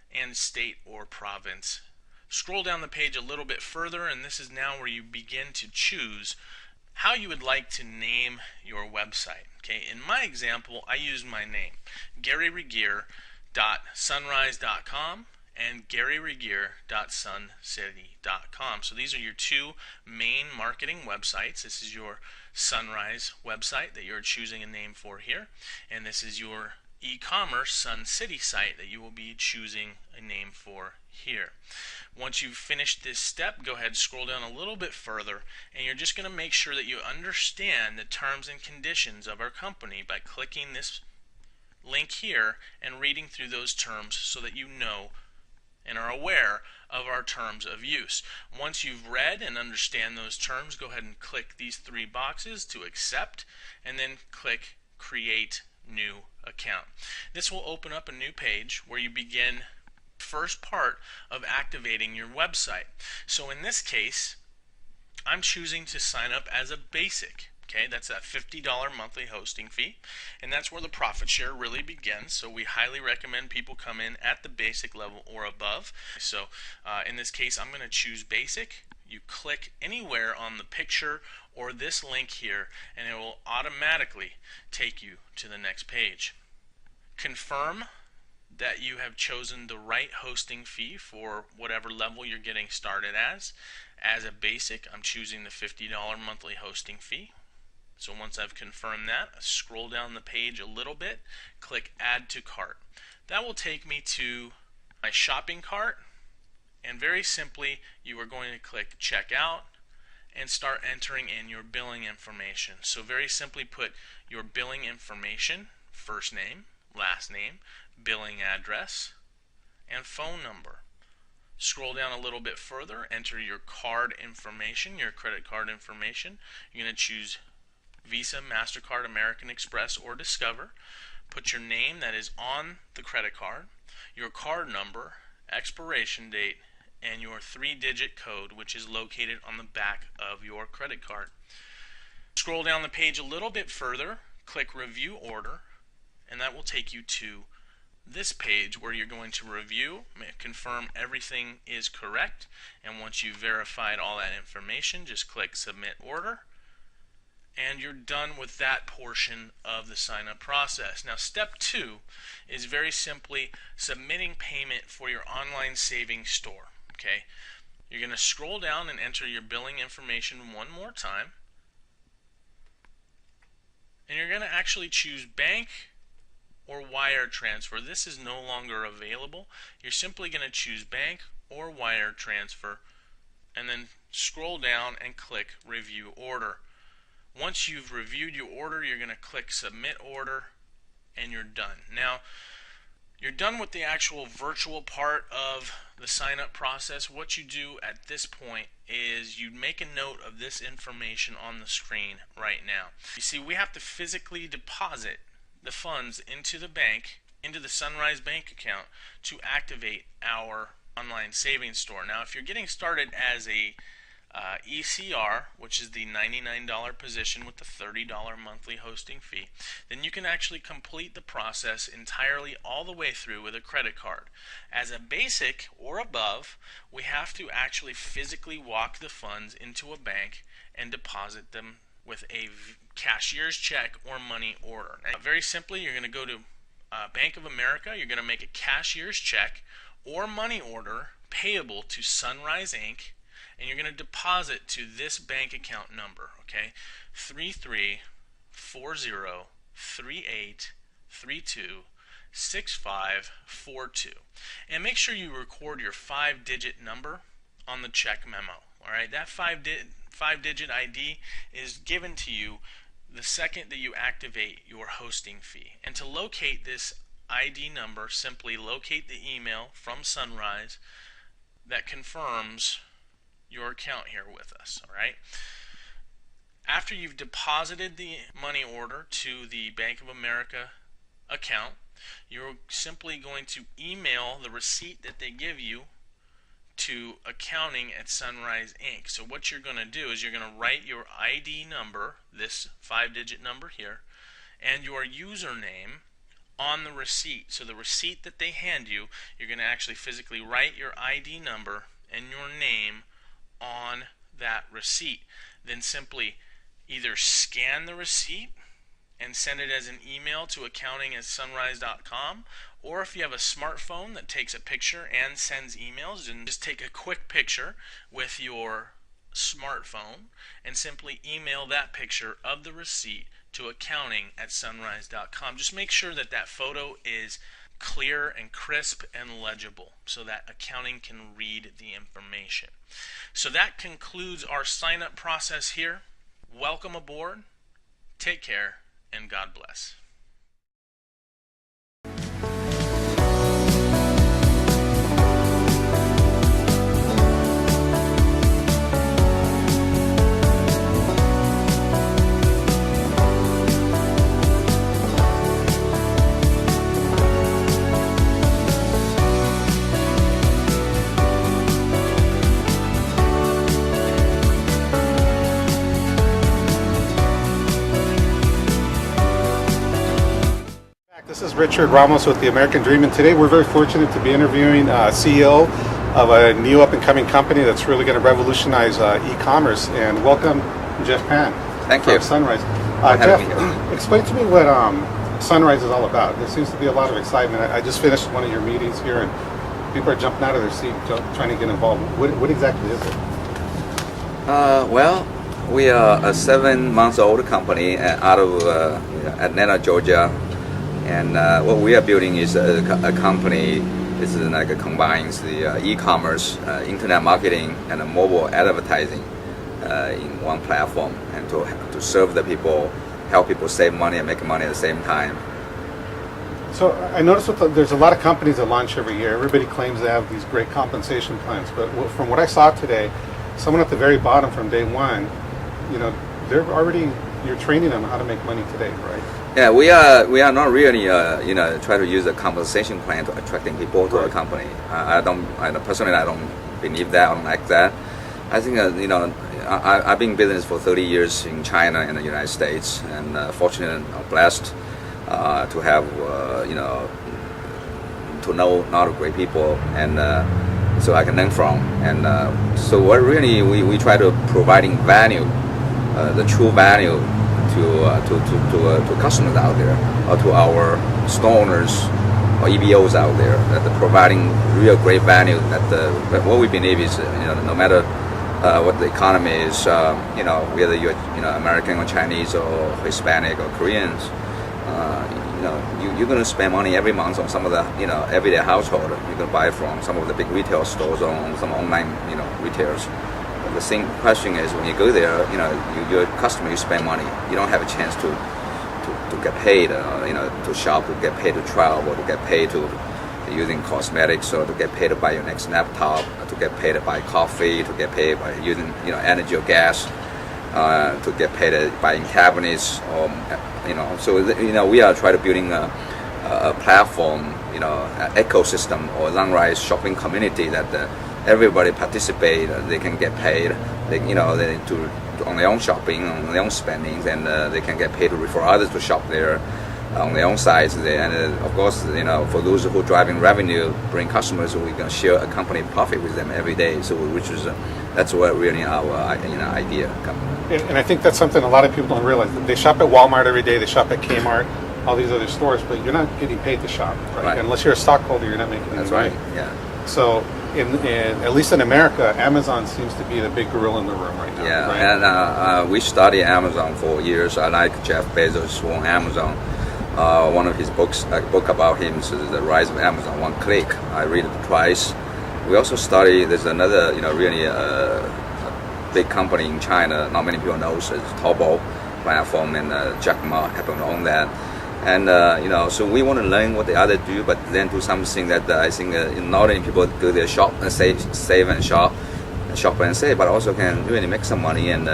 and state or province. Scroll down the page a little bit further, and this is now where you begin to choose how you would like to name your website. Okay, in my example, I used my name, GaryRegier.Zhunrize.com and GaryRegier.SunCity.com. So these are your two main marketing websites. This is your Zhunrize website that you're choosing a name for here, and this is your e-commerce Sun City site that you will be choosing a name for here. Once you've finished this step, go ahead and scroll down a little bit further, and you're just going to make sure that you understand the terms and conditions of our company by clicking this link here and reading through those terms so that you know and are aware of our terms of use. Once you've read and understand those terms, go ahead and click these three boxes to accept, and then click Create New Account. This will open up a new page where you begin first part of activating your website. So in this case, I'm choosing to sign up as a basic. Okay, that's that $50 monthly hosting fee, and that's where the profit share really begins. So we highly recommend people come in at the basic level or above. So in this case, I'm going to choose basic. You click anywhere on the picture or this link here, and it will automatically take you to the next page. Confirm that you have chosen the right hosting fee for whatever level you're getting started as. As a basic, I'm choosing the $50 monthly hosting fee. So once I've confirmed that, I scroll down the page a little bit, click Add to Cart. That will take me to my shopping cart, and very simply you are going to click Checkout and start entering in your billing information. So very simply put your billing information, first name, last name, billing address, and phone number. Scroll down a little bit further, enter your card information, your credit card information. You're going to choose Visa, MasterCard, American Express, or Discover. Put your name that is on the credit card, your card number, expiration date, and your 3-digit code, which is located on the back of your credit card. Scroll down the page a little bit further, click Review Order, and that will take you to this page where you're going to review, confirm everything is correct, and once you've verified all that information, just click Submit Order, and you're done with that portion of the sign-up process. Now, step 2 is very simply submitting payment for your online savings store. Okay, you're going to scroll down and enter your billing information one more time. and you're going to actually choose bank or wire transfer. This is no longer available. You're simply going to choose bank or wire transfer, and then scroll down and click review order. Once you've reviewed your order, you're going to click submit order, and you're done. Now, you're done with the actual virtual part of the sign-up process. What you do at this point is you make a note of this information on the screen right now. You see, we have to physically deposit the funds into the bank, into the Zhunrize bank account, to activate our online savings store. Now, if you're getting started as a ECR, which is the $99 position with the $30 monthly hosting fee, then you can actually complete the process entirely all the way through with a credit card. As a basic or above, we have to actually physically walk the funds into a bank and deposit them with a cashier's check or money order. Now, very simply, you're going to go to Bank of America. You're going to make a cashier's check or money order payable to Zhunrize Inc., and you're going to deposit to this bank account number, okay? 334038326542. And make sure you record your 5-digit number on the check memo. All right, that five-digit ID is given to you the second that you activate your hosting fee. And to locate this ID number, simply locate the email from Zhunrize that confirms your account here with us. All right. After you've deposited the money order to the Bank of America account, you're simply going to email the receipt that they give you to accounting@Zhunrize Inc. So what you're going to do is you're going to write your ID number, this 5-digit number here, and your username on the receipt. So the receipt that they hand you, you're going to actually physically write your ID number and your name on that receipt. Then simply either scan the receipt and send it as an email to accounting@zhunrize.com, or if you have a smartphone that takes a picture and sends emails, then just take a quick picture with your smartphone and simply email that picture of the receipt to accounting@zhunrize.com. Just make sure that that photo is clear and crisp and legible so that accounting can read the information. So that concludes our sign-up process here. Welcome aboard. Take care, and God bless. This is Richard Ramos with the American Dream, and today we're very fortunate to be interviewing CEO of a new up-and-coming company that's really going to revolutionize e-commerce. And welcome, Jeff Pan. Thank you. Zhunrize. Jeff, explain to me what Zhunrize is all about. There seems to be a lot of excitement. I just finished one of your meetings here, and people are jumping out of their seat trying to get involved. What exactly is it? Well, we are a 7-month-old company out of Atlanta, Georgia. And what we are building is a company. This is like combines the e-commerce, internet marketing, and mobile advertising in one platform, and to serve the people, help people save money and make money at the same time. So I noticed there's a lot of companies that launch every year. Everybody claims they have these great compensation plans, but from what I saw today, someone at the very bottom from day one, you're training them how to make money today, right? Yeah, we are not really try to use a compensation plan to attracting people to our company. Personally I don't believe that. I don't like that. I think I've been in business for 30 years in China and the United States, and fortunate and blessed to have to know a lot of great people, and so I can learn from. And so what really we try to providing value, the true value to customers out there, or to our store owners or EBOs out there, that they're providing real great value. That what we believe is no matter what the economy is, whether you're American or Chinese or Hispanic or Koreans, you're going to spend money every month on some of the everyday household. You're going to buy from some of the big retail stores or on some online retailers. The same question is when you go there, you're a customer, you spend money. You don't have a chance to get paid, to shop, to get paid to travel, to get paid to using cosmetics, or to get paid to buy your next laptop, to get paid to buy coffee, to get paid by using energy or gas, to get paid to buying cabinets, or we are trying to building a platform, an ecosystem or Zhunrize shopping community that everybody participate. They can get paid. They to on their own shopping, on their own spendings, and they can get paid to refer others to shop there on their own sites. And of course, for those who are driving revenue, bring customers, we can share a company profit with them every day. So, that's what really our idea comes. And I think that's something a lot of people don't realize. They shop at Walmart every day. They shop at Kmart, all these other stores, but you're not getting paid to shop, right? Unless you're a stockholder, you're not making any money. That's right. Yeah. So, at least in America, Amazon seems to be the big gorilla in the room right now. Yeah, right? and we studied Amazon for years. I like Jeff Bezos who owned Amazon. One of his books, a book about him, is The Rise of Amazon, One Click. I read it twice. We also study. There's another, really big company in China. Not many people know. So it's Taobao platform, and Jack Ma happened to own that. And so we want to learn what the others do, but then do something that I think not only people go there shop and save and shop and save, but also can really make some money and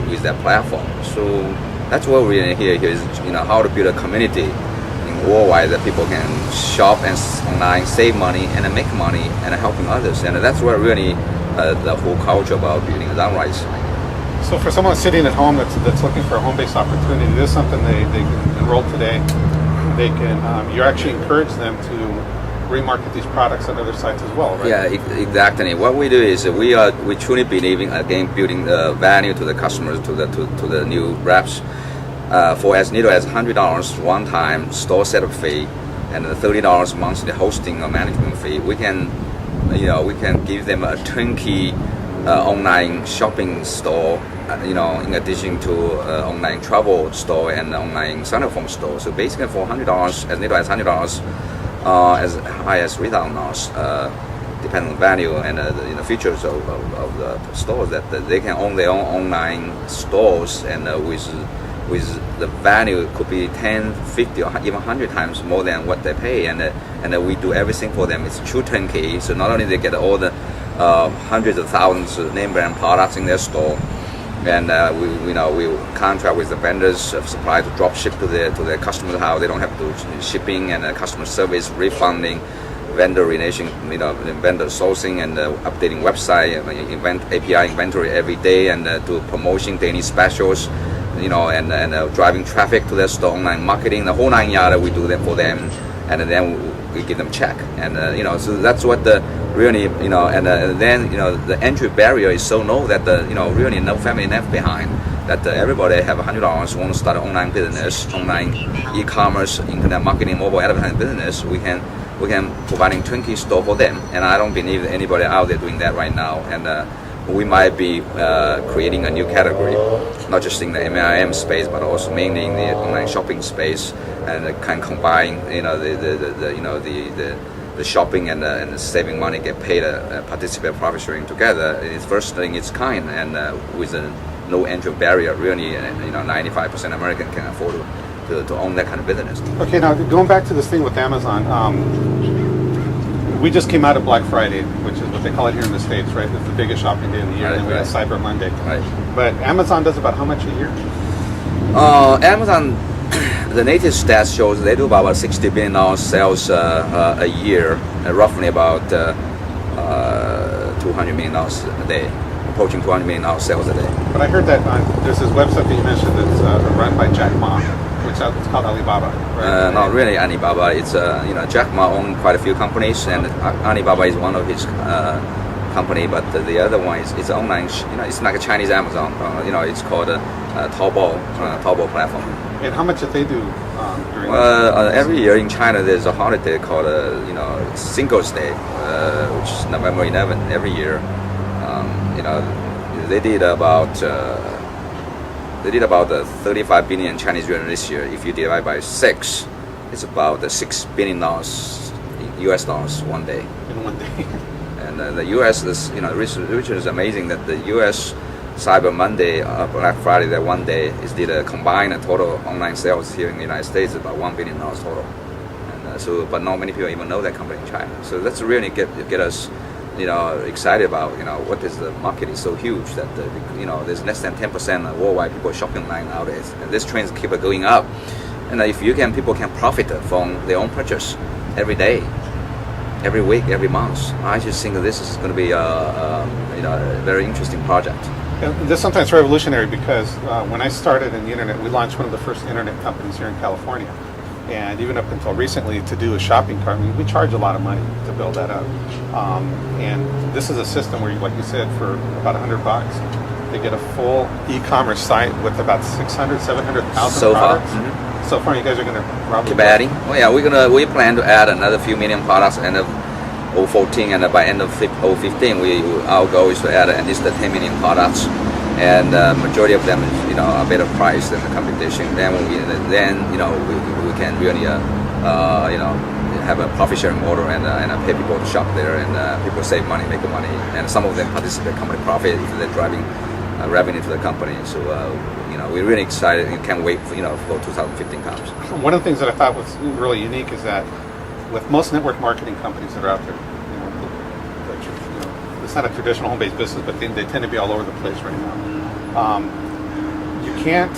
use that platform. So that's what we're here is how to build a community in worldwide that people can shop and online, save money, and then make money and helping others. And that's what really the whole culture about building Zhunrize. So for someone sitting at home that's looking for a home-based opportunity, this is something they can enroll today. They can you actually encourage them to remarket these products on other sites as well, right? Yeah, exactly. What we do is we truly believe in again building the value to the customers, to the new reps. For as little as $100 one-time store setup fee and the $30 monthly hosting or management fee, we can give them a turnkey online shopping store, in addition to online travel store and online cell phone store. So basically for $100, as little as $100, as high as $3,000, depending on value and the features of the stores, that they can own their own online stores, and with the value could be 10, 50, or even 100 times more than what they pay, and we do everything for them. It's true turnkey. So not only they get all the hundreds of thousands of name brand products in their store, and we contract with the vendors, supply to drop ship to their customers' house. They don't have to do shipping and customer service, refunding, vendor relation, vendor sourcing, and updating website, API inventory every day, and do promotion, daily specials, and driving traffic to their store, online marketing, the whole 9 yards. We do them for them, and then we give them check, and so that's what the really and then the entry barrier is so low that really no family left behind. That everybody have $100 want to start an online business, online e-commerce, internet marketing, mobile advertising business. We can providing turnkey store for them, and I don't believe anybody out there doing that right now. And we might be creating a new category, not just in the MLM space, but also mainly in the online shopping space, and can combine the shopping and the saving money, get paid, participate profit sharing together. It's first thing its kind, and with a no entry barrier, really, 95% American can afford to own that kind of business. Okay, now going back to this thing with Amazon, we just came out of Black Friday, which is what they call it here in the States, right? It's the biggest shopping day of the year, and then we have Cyber Monday. Right. But Amazon does about how much a year? Amazon, the latest stats shows they do about $60 billion sales a year, roughly about $200 million a day, approaching $200 million sales a day. But I heard that there's this website that you mentioned that's run by Jack Ma, which it's called Alibaba, right? Not really Alibaba. It's Jack Ma owns quite a few companies, and Alibaba is one of his company. But the other one is it's online. It's like a Chinese Amazon. It's called Taobao platform. And how much did they do during? Every year in China, there's a holiday called Singles Day, which is November 11th every year. They did about 35 billion Chinese yuan this year. If you divide by 6, it's about $6 billion US dollars one day. In one day. And the U.S. is, research is amazing that the U.S. Cyber Monday, Black Friday, that one day is the combined total online sales here in the United States is about $1 billion total. And but not many people even know that company in China. So that's really get us, excited about, what is the market is so huge that there's less than 10% worldwide people shopping online nowadays, and this trend keep going up. And if people can profit from their own purchase every day, every week, every month. I just think that this is going to be a very interesting project. And this is sometimes revolutionary because when I started in the internet, we launched one of the first internet companies here in California. And even up until recently, to do a shopping cart, we charge a lot of money to build that up. And this is a system where, like you said, for about $100, they get a full e-commerce site with about 600, 700,000 so products. Far. Mm-hmm. So far, you guys are going to probably keep adding. Oh yeah, we plan to add another few million products end of 2014, and by end of 2015, our goal is to add at least 10 million products, and majority of them is a better price than the competition. Then we can really have a profit sharing model and pay people to shop there, and people save money, make money, and some of them participate company profit if they're driving revenue to the company. So we're really excited and can't wait for 2015 comes. One of the things that I thought was really unique is that with most network marketing companies that are out there, it's not a traditional home-based business, but they tend to be all over the place right now. You can't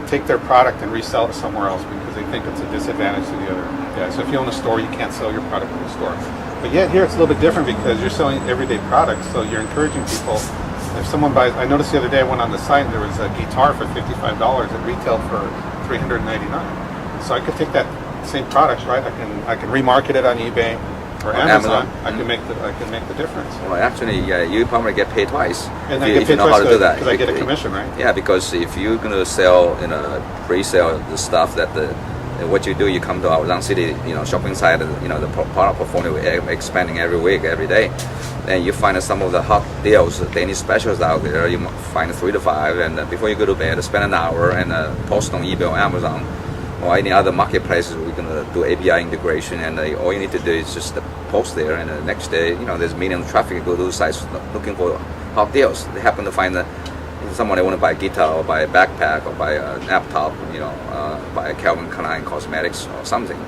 take their product and resell it somewhere else because they think it's a disadvantage to the other guys. So if you own a store, you can't sell your product in the store. But yet here it's a little bit different because you're selling everyday products, so you're encouraging people. If someone buys, I noticed the other day I went on the site and there was a guitar for $55 that retailed for $399. So I could take that same product, right? I can remarket it on eBay or Amazon. I can make the difference. Well, actually, yeah, you probably get paid twice. And I get paid twice because I get a commission, right? Yeah, because if you're gonna sell, pre-sale the stuff that what you do, you come to our Zhang City, shopping site, the product portfolio expanding every week, every day. And you find some of the hot deals, daily specials out there. You find 3 to 5, and before you go to bed, spend an hour and post on eBay or Amazon or any other marketplaces. We're gonna do API integration, and all you need to do is just post there. And the next day, there's millions of traffic go to the sites looking for hot deals. They happen to find someone they want to buy a guitar or buy a backpack or buy a laptop, buy a Calvin Klein cosmetics or something.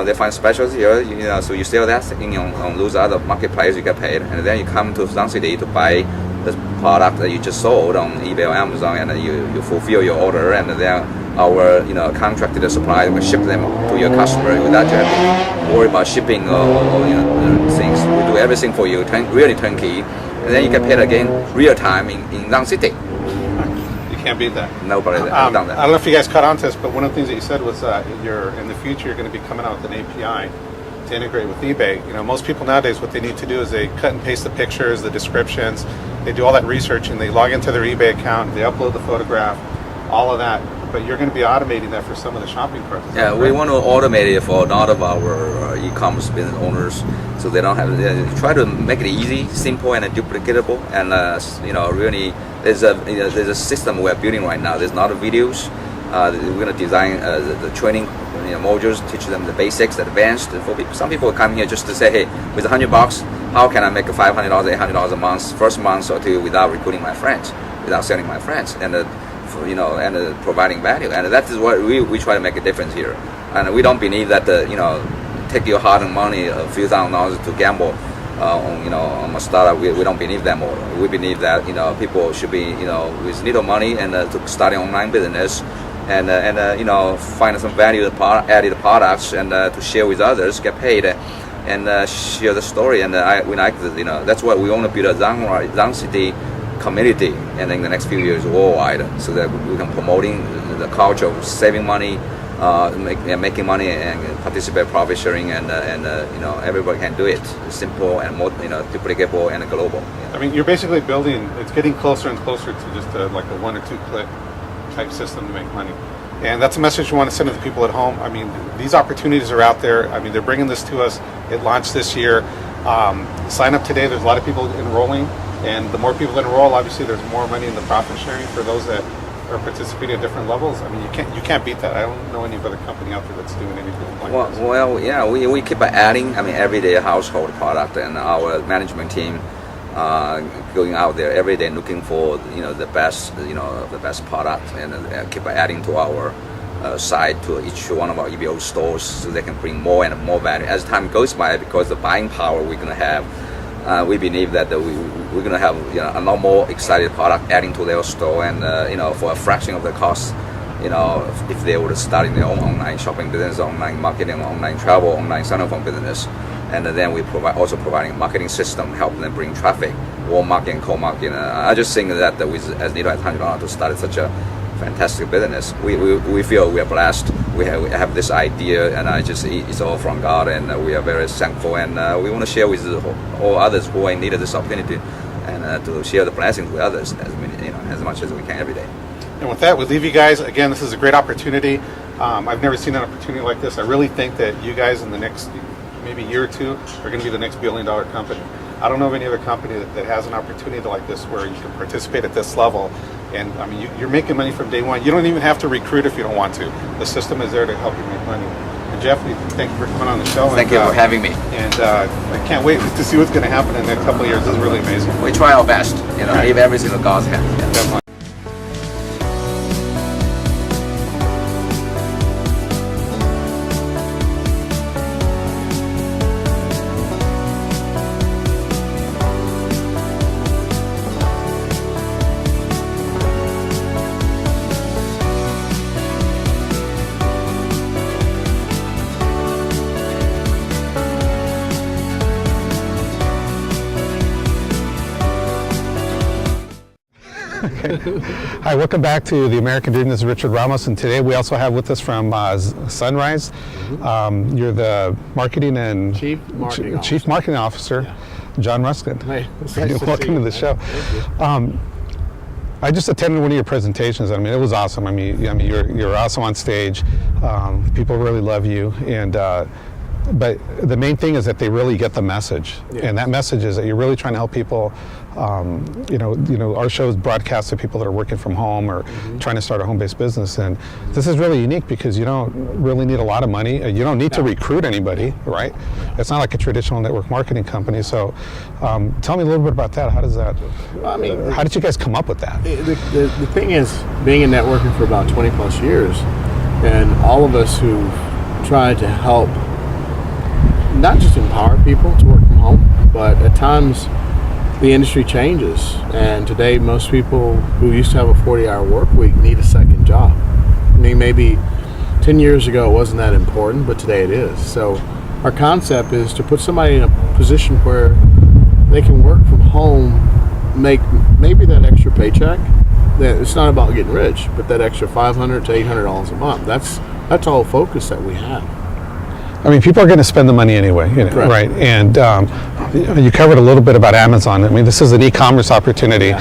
They find specials here, so you sell that thing on those other marketplaces, you get paid, and then you come to Zhang City to buy the product that you just sold on eBay or Amazon, and you fulfill your order, and then our contracted supplier will ship them to your customer without you have to worry about shipping or things. We do everything for you, really turnkey, and then you get paid again real time in Zhang City. Can't beat that. Nobody has done that. I don't know if you guys caught on to this, but one of the things that you said was in the future you're going to be coming out with an API to integrate with eBay. Most people nowadays, what they need to do is they cut and paste the pictures, the descriptions, they do all that research, and they log into their eBay account, they upload the photograph, all of that. But you're going to be automating that for some of the shopping processes. Yeah, we want to automate it for a lot of our e-commerce business owners, so they don't have to try to make it easy, simple, and duplicatable. And really, there's a system we're building right now. There's not videos. We're going to design the training modules, teach them the basics, the advanced. For people, some people come here just to say, hey, with $100, how can I make $500, $800 a month, first month or two, without recruiting my friends, without selling my friends, and providing value. And that is what we try to make a difference here. And we don't believe that take your hard-earned money, a few $1,000s to gamble on a startup. We don't believe that model. We believe that people should be with little money and to start an online business and find some value added products and to share with others, get paid, and share the story. And we like that's what we want to build a Zhang City community, and in the next few years worldwide, so that we can promoting the culture of saving money, making money, and participate profit sharing, and everybody can do it. It's simple and more duplicable and global. I mean, you're basically building. It's getting closer and closer to just like a 1 or 2 click type system to make money, and that's a message we want to send to the people at home. I mean, these opportunities are out there. I mean, they're bringing this to us. It launched this year. Sign up today. There's a lot of people enrolling. And the more people that enroll, obviously there's more money in the profit sharing for those that are participating at different levels. I mean, you can't beat that. I don't know any other company out there that's doing anything like this. Well, yeah, we keep adding, everyday household product, and our management team going out there every day looking for, the best, the best product, and keep adding to our site, to each one of our EBO stores, so they can bring more and more value as time goes by, because the buying power we're going to have. We believe that we're going to have a lot more excited product adding to their store, and for a fraction of the cost, if they were to start in their own online shopping business, online marketing, online travel, online cell phone business, and then we providing a marketing system, helping them bring traffic, warm marketing, cold marketing. I just think that with as little as $100 to start such a fantastic business, we feel we are blessed. We have this idea, and it's all from God, and we are very thankful, and we want to share with all others who are in need of this opportunity, and to share the blessings with others as much as we can every day. And with that, we leave you guys. Again, this is a great opportunity. I've never seen an opportunity like this. I really think that you guys in the next maybe year or two are going to be the next billion-dollar company. I don't know of any other company that has an opportunity like this where you can participate at this level. And you're making money from day one. You don't even have to recruit if you don't want to. The system is there to help you make money. And Jeff, we thank you for coming on the show. Thank you for having me. And I can't wait to see what's going to happen in the next couple of years. This is really amazing. We try our best. Leave everything in God's hands. Yeah. Definitely. Hi, welcome back to the American Dream. This is Richard Ramos, and today we also have with us from Zhunrize. You're the marketing and Chief Marketing Officer. Yeah. John Ruskin. Hey, welcome to the show. I just attended one of your presentations. It was awesome. You're awesome on stage. People really love you, and but the main thing is that they really get the message, and that message is that you're really trying to help people. Our show is broadcast to people that are working from home or trying to start a home-based business, and this is really unique because you don't really need a lot of money. You don't need to recruit anybody, right? It's not like a traditional network marketing company. So, tell me a little bit about that. How does that? How did you guys come up with that? The thing is, being in networking for about 20 plus years, and all of us who tried to help, not just empower people to work from home, but at times the industry changes, and today most people who used to have a 40-hour work week need a second job. Maybe 10 years ago it wasn't that important, but today it is. So our concept is to put somebody in a position where they can work from home, make maybe that extra paycheck. That it's not about getting rich, but that extra $500 to $800 a month. That's all focus that we have. People are going to spend the money anyway, right? And you covered a little bit about Amazon. This is an e-commerce opportunity.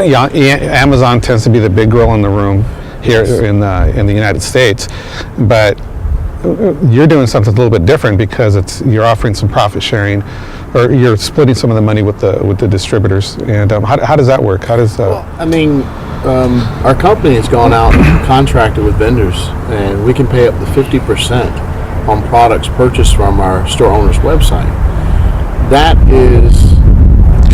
Yeah. Amazon tends to be the big girl in the room here in the United States, but you're doing something a little bit different because you're offering some profit sharing, or you're splitting some of the money with the distributors. And how does that work? How does? Our company has gone out and contracted with vendors, and we can pay up to 50% on products purchased from our store owner's website. That is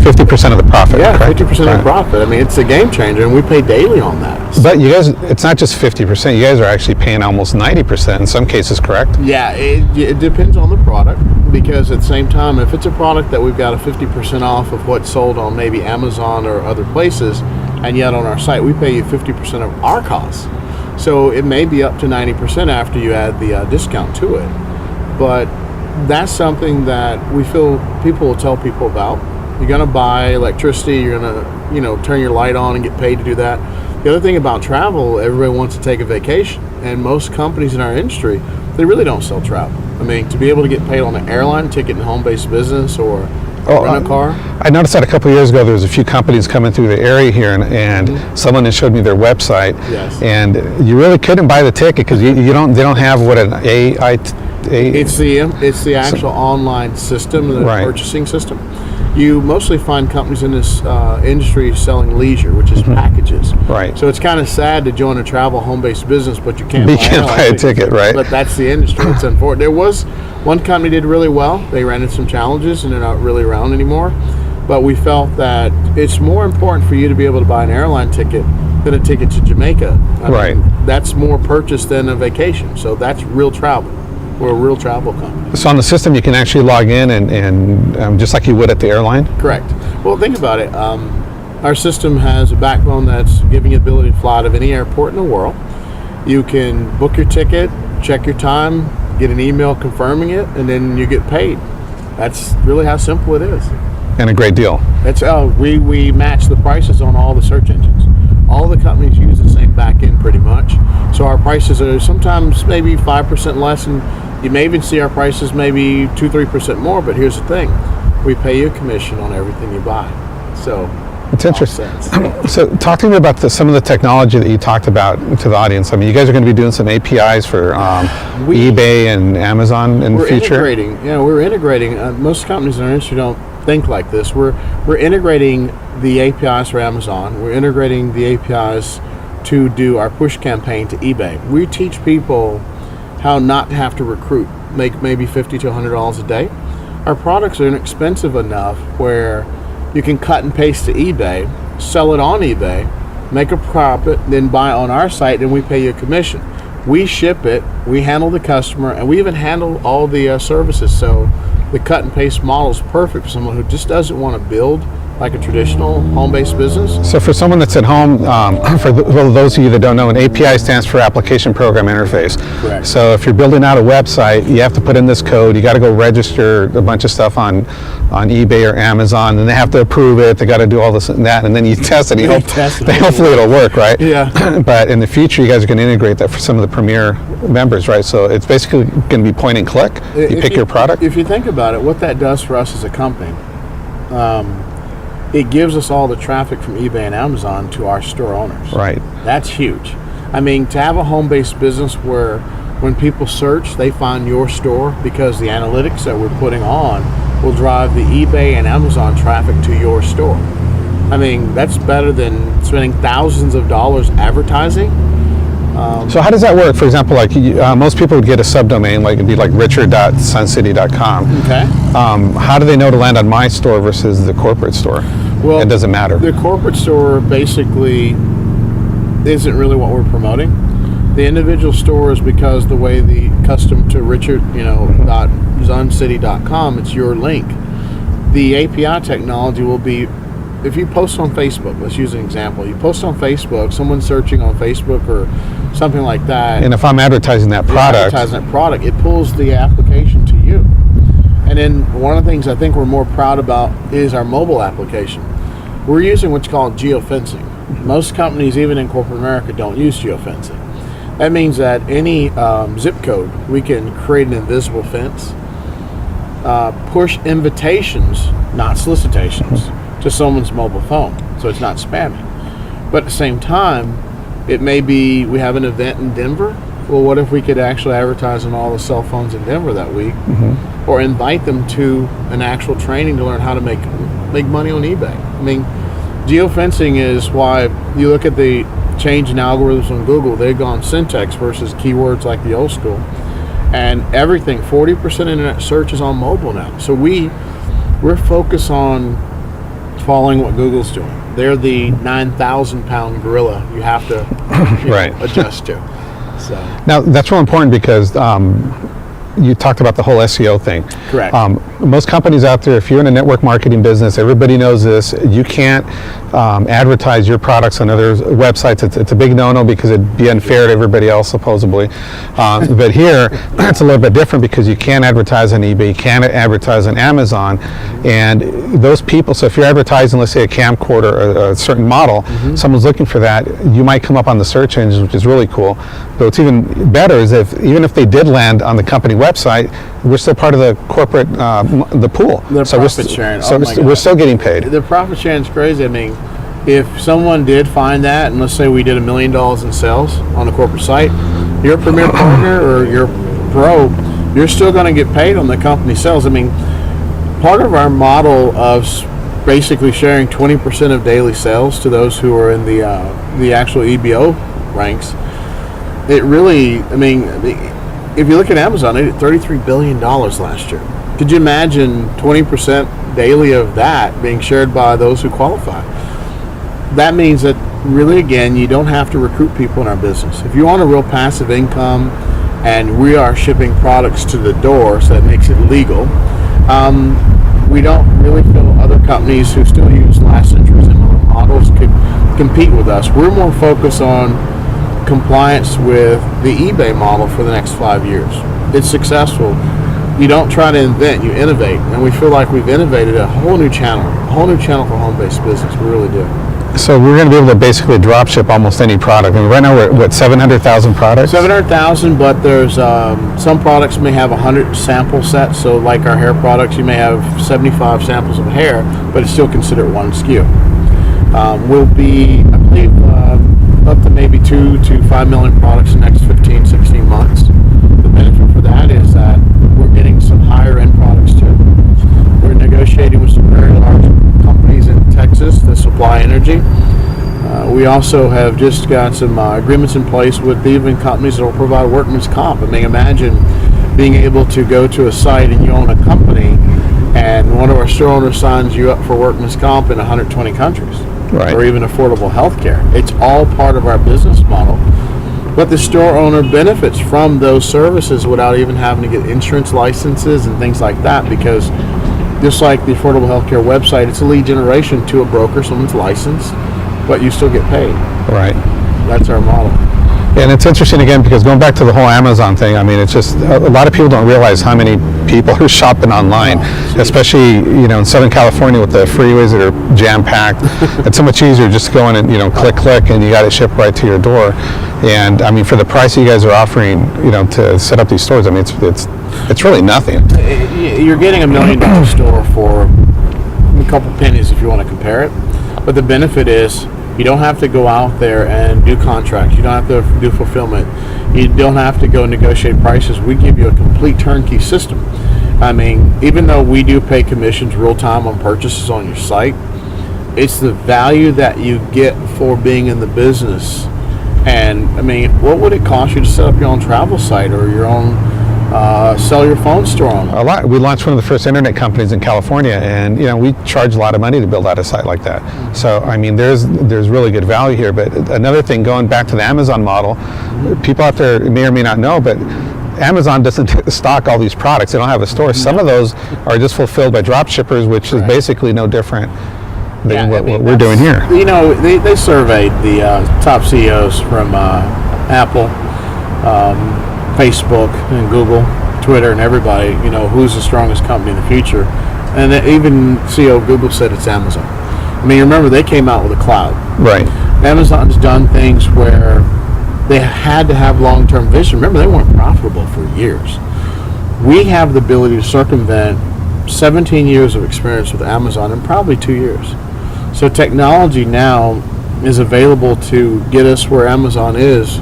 50% of the profit. Yeah, correct? 50% of the profit. It's a game changer, and we pay daily on that. But you guys, it's not just 50%. You guys are actually paying almost 90% in some cases, correct? Yeah, it depends on the product, because at the same time, if it's a product that we've got a 50% off of what's sold on maybe Amazon or other places, and yet on our site we pay you 50% of our costs. So it may be up to 90% after you add the discount to it. But that's something that we feel people will tell people about. You're going to buy electricity, you're going to turn your light on and get paid to do that. The other thing about travel, everybody wants to take a vacation, and most companies in our industry, they really don't sell travel. To be able to get paid on an airline ticket in home-based business or rent a car. I noticed that a couple of years ago there was a few companies coming through the area here, and someone had showed me their website. Yes. And you really couldn't buy the ticket because they don't have what an It's the actual online system, the purchasing system. you mostly find companies in this industry selling leisure, which is packages. Right. So it's kind of sad to join a travel home-based business, but you can't buy a ticket, right? But that's the industry. It's unfortunate. There was one company did really well. They ran into some challenges, and they're not really around anymore. But we felt that it's more important for you to be able to buy an airline ticket than a ticket to Jamaica. I Right. mean, that's more purchase than a vacation. So that's real travel. We're a real travel company. So on the system, you can actually log in and just like you would at the airline? Correct. Well, think about it. Our system has a backbone that's giving you the ability to fly out of any airport in the world. You can book your ticket, check your time, get an email confirming it, and then you get paid. That's really how simple it is. And a great deal. That's we match the prices on all the search engines. All the companies use the same back end pretty much. So our prices are sometimes maybe 5% less, and you may even see our prices maybe 2-3% more. But here's the thing: we pay you a commission on everything you buy. So It's interesting. offsets. So talk to me about some of the technology that you talked about to the audience. I mean, you guys are going to be doing some APIs for eBay and Amazon in the We're future. integrating. Yeah, we're integrating. Most companies in our industry don't think like this. We're integrating the APIs for Amazon. We're integrating the APIs to do our push campaign to eBay. We teach people how not to have to recruit, make maybe $50 to $100 a day. Our products are inexpensive enough where you can cut and paste to eBay, sell it on eBay, make a profit, then buy on our site, and we pay you a commission. We ship it, we handle the customer, and we even handle all the services. So the cut and paste model is perfect for someone who just doesn't want to build like a traditional home-based business. So for someone that's at home, for those of you that don't know, an API stands for Application Program Interface. Correct. So if you're building out a website, you have to put in this code. You got to go register a bunch of stuff on eBay or Amazon, and they have to approve it. They got to do all this and that, and then you test it. And hopefully it'll work, right? Yeah. But in the future, you guys are going to integrate that for some of the premier members, right? So it's basically going to be point and click. You pick your product. If you think about it, what that does for us as a company, it gives us all the traffic from eBay and Amazon to our store owners. Right. That's huge. I mean, to have a home-based business where when people search, they find your store because the analytics that we're putting on will drive the eBay and Amazon traffic to your store. I mean, that's better than spending thousands of dollars advertising. So how does that work? For example, like most people would get a subdomain, like it'd be like richard.suncity.com. Okay. How do they know to land on my store versus the corporate store? Well, it doesn't matter. The corporate store basically isn't really what we're promoting. The individual store is because the way the custom to Richard, .zuncity.com, it's your link. The API technology will be, if you post on Facebook, let's use an example. You post on Facebook, someone's searching on Facebook or something like that. And if I'm advertising that product, it pulls the application to you. And then one of the things I think we're more proud about is our mobile application. We're using what's called geofencing. Most companies, even in corporate America, don't use geofencing. That means that any zip code, we can create an invisible fence, push invitations, not solicitations, to someone's mobile phone, so it's not spamming. But at the same time, it may be we have an event in Denver. Well, what if we could actually advertise on all the cell phones in Denver that week, or invite them to an actual training to learn how to make money on eBay? I mean, geofencing is why you look at the change in algorithms on Google. They've gone syntax versus keywords like the old school, and everything. 40% internet search is on mobile now. So we're focused on following what Google's doing. They're the 9,000-pound gorilla you have to Right. adjust to. So now that's real important because you talked about the whole SEO thing. Correct. Most companies out there, if you're in a network marketing business, everybody knows this. You can't advertise your products on other websites. It's a big no-no because it'd be unfair to everybody else, supposedly. But here, it's a little bit different because you can advertise on eBay, you can advertise on Amazon, and those people, so if you're advertising, let's say a camcorder or a certain model, someone's looking for that, you might come up on the search engines, which is really cool. But what's even better is even if they did land on the company website, we're still part of the corporate, the pool. The so profit sharing. So Oh my we're God. still getting paid. The profit sharing is crazy. I mean, if someone did find that, and let's say we did $1 million in sales on a corporate site, you're a premier partner or you're pro, you're still going to get paid on the company sales. I mean, part of our model of basically sharing 20% of daily sales to those who are in the actual EBO ranks, it really, I mean, if you look at Amazon, they did $33 billion last year. Could you imagine 20% daily of that being shared by those who qualify? That means that really, again, you don't have to recruit people in our business. If you want a real passive income and we are shipping products to the door, so that makes it legal, we don't really feel other companies who still use last century similar models could compete with us. We're more focused on compliance with the eBay model for the next 5 years. It's successful. You don't try to invent, you innovate. And we feel like we've innovated a whole new channel for home-based business. We really do. So we're going to be able to basically drop ship almost any product. I mean, right now we're at, what, 700,000 products? 700,000, but there's some products may have 100 sample sets. So like our hair products, you may have 75 samples of hair, but it's still considered one SKU. We'll be, I believe, up to maybe 2 to 5 million products in the next 15, 16 months. The benefit for that is that we're getting some higher end products too. We're negotiating with some very large companies in Texas that supply energy. We also have just got some agreements in place with even companies that will provide workman's comp. I mean, imagine being able to go to a site and you own a company and one of our store owners signs you up for workman's comp in 120 countries. Right. Or even affordable health care. It's all part of our business model. But the store owner benefits from those services without even having to get insurance licenses and things like that, because just like the Affordable Healthcare website, it's a lead generation to a broker, someone's licensed, but you still get paid. Right. That's our model. And it's interesting, again, because going back to the whole Amazon thing, I mean, it's just a lot of people don't realize how many people are shopping online, especially, you know, in Southern California with the freeways that are jam-packed. It's so much easier just going and, you know, click, and you got it shipped right to your door. And, I mean, for the price you guys are offering, you know, to set up these stores, I mean, it's really nothing. You're getting $1 million store for a couple pennies if you want to compare it. But the benefit is, you don't have to go out there and do contracts. You don't have to do fulfillment. You don't have to go negotiate prices. We give you a complete turnkey system. I mean, even though we do pay commissions real time on purchases on your site, it's the value that you get for being in the business. And I mean, what would it cost you to set up your own travel site or your own sell your phone store on? A lot. We launched one of the first internet companies in California, and, you know, we charge a lot of money to build out a site like that. So, I mean, there's really good value here. But another thing, going back to the Amazon model, people out there may or may not know, but Amazon doesn't stock all these products. They don't have a store. Some of those are just fulfilled by drop shippers, which is basically no different than what we're doing here. You know, they surveyed the top CEOs from Apple, Facebook and Google, Twitter, and everybody, you know, who's the strongest company in the future. And even CEO of Google said it's Amazon. I mean, remember, they came out with a cloud. Right. Amazon's done things where they had to have long-term vision. Remember, they weren't profitable for years. We have the ability to circumvent 17 years of experience with Amazon in probably 2 years. So technology now is available to get us where Amazon is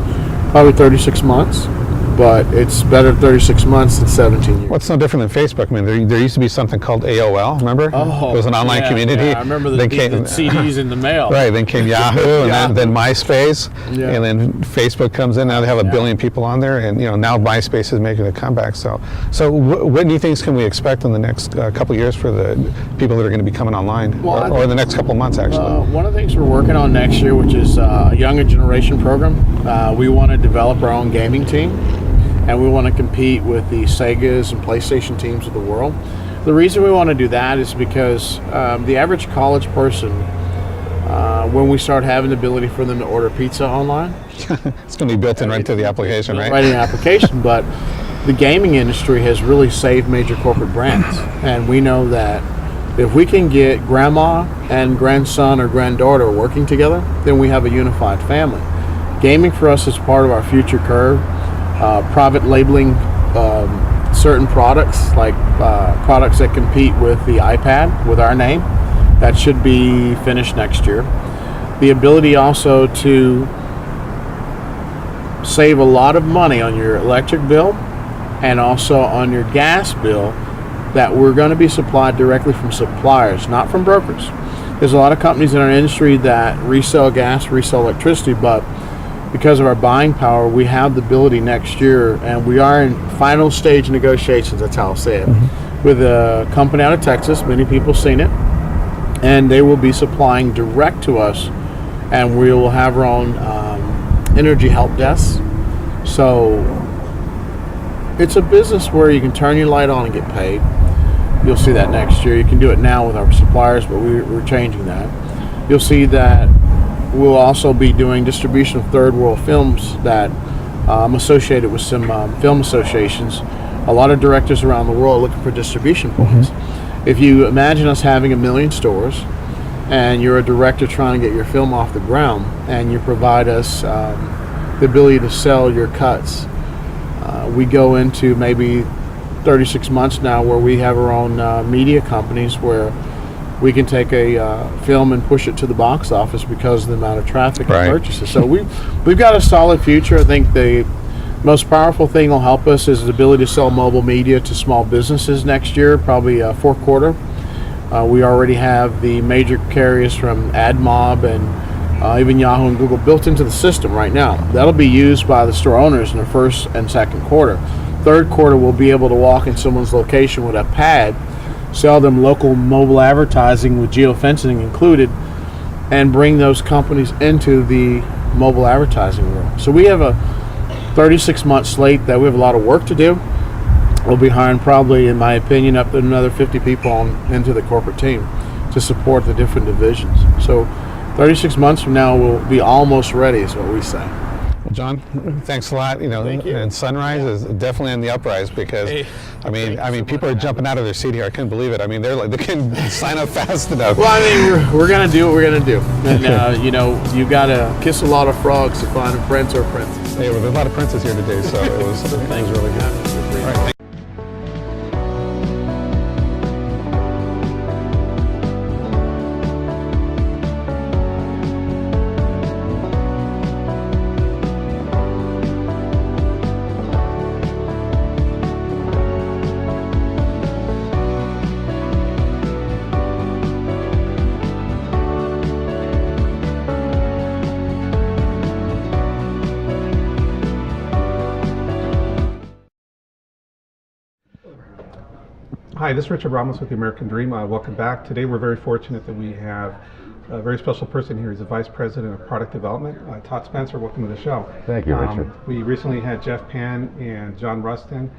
probably 36 months. But it's better 36 months than 17 years. What's no different than Facebook? I mean, there used to be something called AOL, remember? Oh, it was an online community. Yeah, I remember the CDs in the mail. Right, then came Yahoo, and then MySpace, and then Facebook comes in. Now they have a billion people on there, and, you know, now MySpace is making a comeback. So what new things can we expect in the next couple of years for the people that are going to be coming online, or the next couple of months, actually? One of the things we're working on next year, which is a younger generation program, we want to develop our own gaming team. And we want to compete with the Segas and PlayStation teams of the world. The reason we want to do that is because the average college person, when we start having the ability for them to order pizza online, it's going to be built in right to the application, right? Right in the application, but the gaming industry has really saved major corporate brands. And we know that if we can get grandma and grandson or granddaughter working together, then we have a unified family. Gaming for us is part of our future curve. Private labeling certain products, like products that compete with the iPad with our name, that should be finished next year. The ability also to save a lot of money on your electric bill and also on your gas bill that we're going to be supplied directly from suppliers, not from brokers. There's a lot of companies in our industry that resell gas, resell electricity, but because of our buying power, we have the ability next year, and we are in final stage negotiations, that's how I'll say it, with a company out of Texas. Many people have seen it, and they will be supplying direct to us, and we will have our own energy help desk. So it's a business where you can turn your light on and get paid. You'll see that next year. You can do it now with our suppliers, but we're changing that. You'll see that we'll also be doing distribution of third world films that I'm associated with some film associations. A lot of directors around the world looking for distribution points. If you imagine us having 1 million stores, and you're a director trying to get your film off the ground, and you provide us the ability to sell your cuts, we go into maybe 36 months now where we have our own media companies where we can take a film and push it to the box office because of the amount of traffic and purchases. So we've got a solid future. I think the most powerful thing will help us is the ability to sell mobile media to small businesses next year, probably fourth quarter. We already have the major carriers from AdMob and even Yahoo and Google built into the system right now. That'll be used by the store owners in the first and second quarter. Third quarter, we'll be able to walk in someone's location with a pad, sell them local mobile advertising with geofencing included, and bring those companies into the mobile advertising world. So we have a 36-month slate that we have a lot of work to do. We'll be hiring probably, in my opinion, up to another 50 people into the corporate team to support the different divisions. So 36 months from now, we'll be almost ready is what we say. Well, John, thanks a lot. Thank you. And Zhunrize is definitely on the uprise because, I mean, people are jumping out of their seat here. I couldn't believe it. I mean, they're like, they couldn't sign up fast enough. Well, I mean, we're gonna do what we're gonna do, and you gotta kiss a lot of frogs to find a prince or a princess. Hey, well, there's a lot of princes here today, so it was really good. All right, Hi, this is Richard Ramos with the American Dream. Welcome back. Today we're very fortunate that we have a very special person here. He's the Vice President of Product Development, Todd Spencer. Welcome to the show. Thank you, Richard. We recently had Jeff Pan and John Rustin,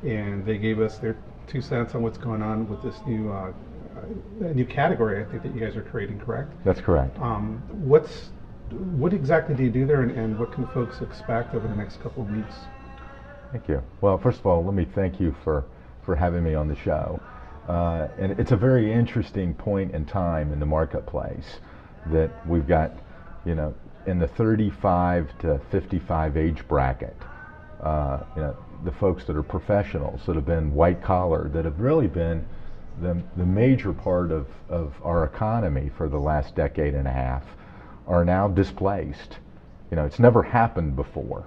and they gave us their 2 cents on what's going on with this new category, I think, that you guys are creating, correct? That's correct. What exactly do you do there, and what can folks expect over the next couple of weeks? Thank you. Well, first of all, let me thank you for having me on the show. And it's a very interesting point in time in the marketplace that we've got, in the 35 to 55 age bracket, the folks that are professionals, that have been white collar, that have really been the major part of our economy for the last decade and a half, are now displaced. It's never happened before.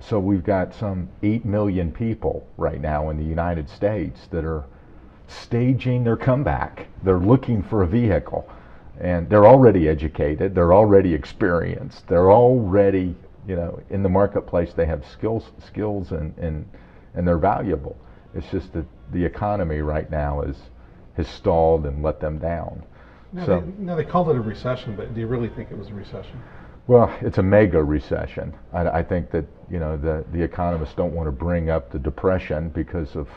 So we've got some 8 million people right now in the United States that are staging their comeback. They're looking for a vehicle, and they're already educated, they're already experienced, they're already, in the marketplace. They have skills and they're valuable. It's just that the economy right now has stalled and let them down. Now they called it a recession, but do you really think it was a recession? Well, it's a mega recession. I think that the economists don't want to bring up the Depression because of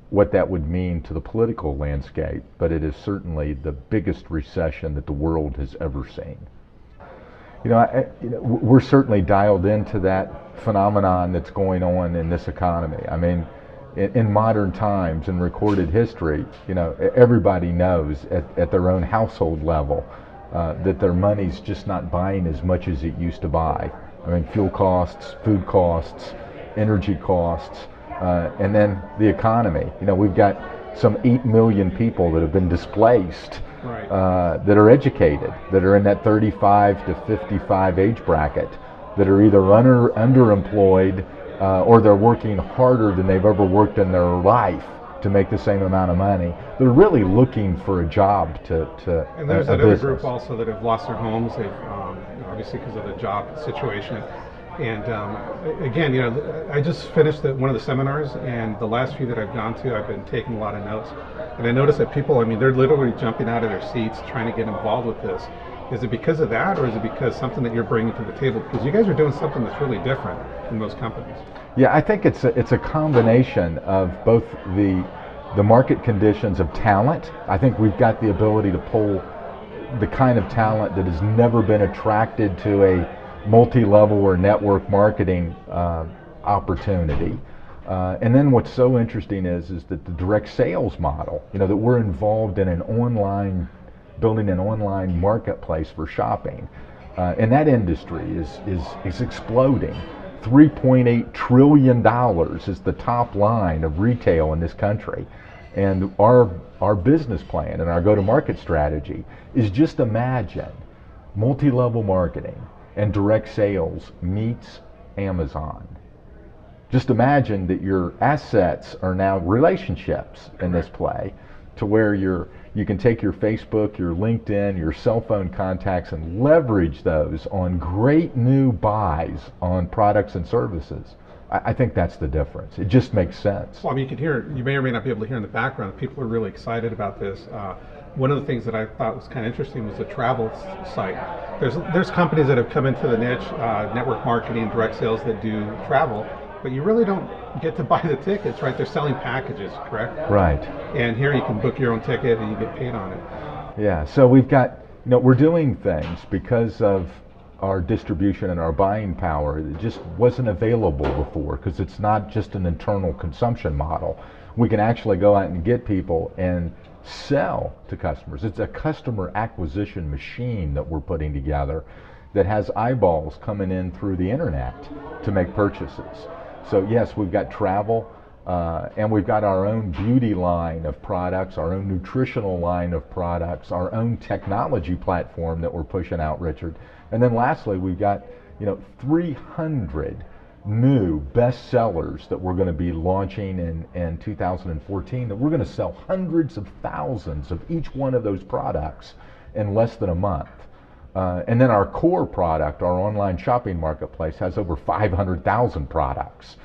what that would mean to the political landscape, but it is certainly the biggest recession that the world has ever seen. We're certainly dialed into that phenomenon that's going on in this economy. I mean, in modern times, in recorded history, everybody knows at their own household level that their money's just not buying as much as it used to buy. I mean, fuel costs, food costs, energy costs, and then the economy. We've got some 8 million people that have been displaced, that are educated, that are in that 35 to 55 age bracket, that are either underemployed or they're working harder than they've ever worked in their life to make the same amount of money. They're really looking for a job to And there's a another business. group also that have lost their homes. They've obviously because of the job situation. And again, I just finished one of the seminars, and the last few that I've gone to, I've been taking a lot of notes. And I noticed that people, they're literally jumping out of their seats trying to get involved with this. Is it because of that, or is it because something that you're bringing to the table? Because you guys are doing something that's really different than most companies. Yeah, I think it's a combination of both the market conditions of talent. I think we've got the ability to pull the kind of talent that has never been attracted to a multi-level or network marketing opportunity. And then what's so interesting is that the direct sales model, that we're involved in building an online marketplace for shopping. And that industry is exploding. $3.8 trillion is the top line of retail in this country. And our business plan and our go-to-market strategy is just imagine multi-level marketing and direct sales meets Amazon. Just imagine that your assets are now relationships in this play, to where you can take your Facebook, your LinkedIn, your cell phone contacts and leverage those on great new buys on products and services. I think that's the difference. It just makes sense. Well, you can hear, you may or may not be able to hear in the background, people are really excited about this. One of the things that I thought was kind of interesting was the travel site. There's companies that have come into the niche, network marketing, direct sales that do travel, but you really don't get to buy the tickets, right? They're selling packages, correct? Right. And here you can book your own ticket and you get paid on it. Yeah, so we've got, we're doing things because of our distribution and our buying power that just wasn't available before, because it's not just an internal consumption model. We can actually go out and get people and sell to customers. It's a customer acquisition machine that we're putting together that has eyeballs coming in through the internet to make purchases. So yes, we've got travel, and we've got our own beauty line of products, our own nutritional line of products, our own technology platform that we're pushing out, Richard. And then lastly, we've got 300 new bestsellers that we're going to be launching in 2014, that we're going to sell hundreds of thousands of each one of those products in less than a month. And then our core product, our online shopping marketplace, has over 500,000 products.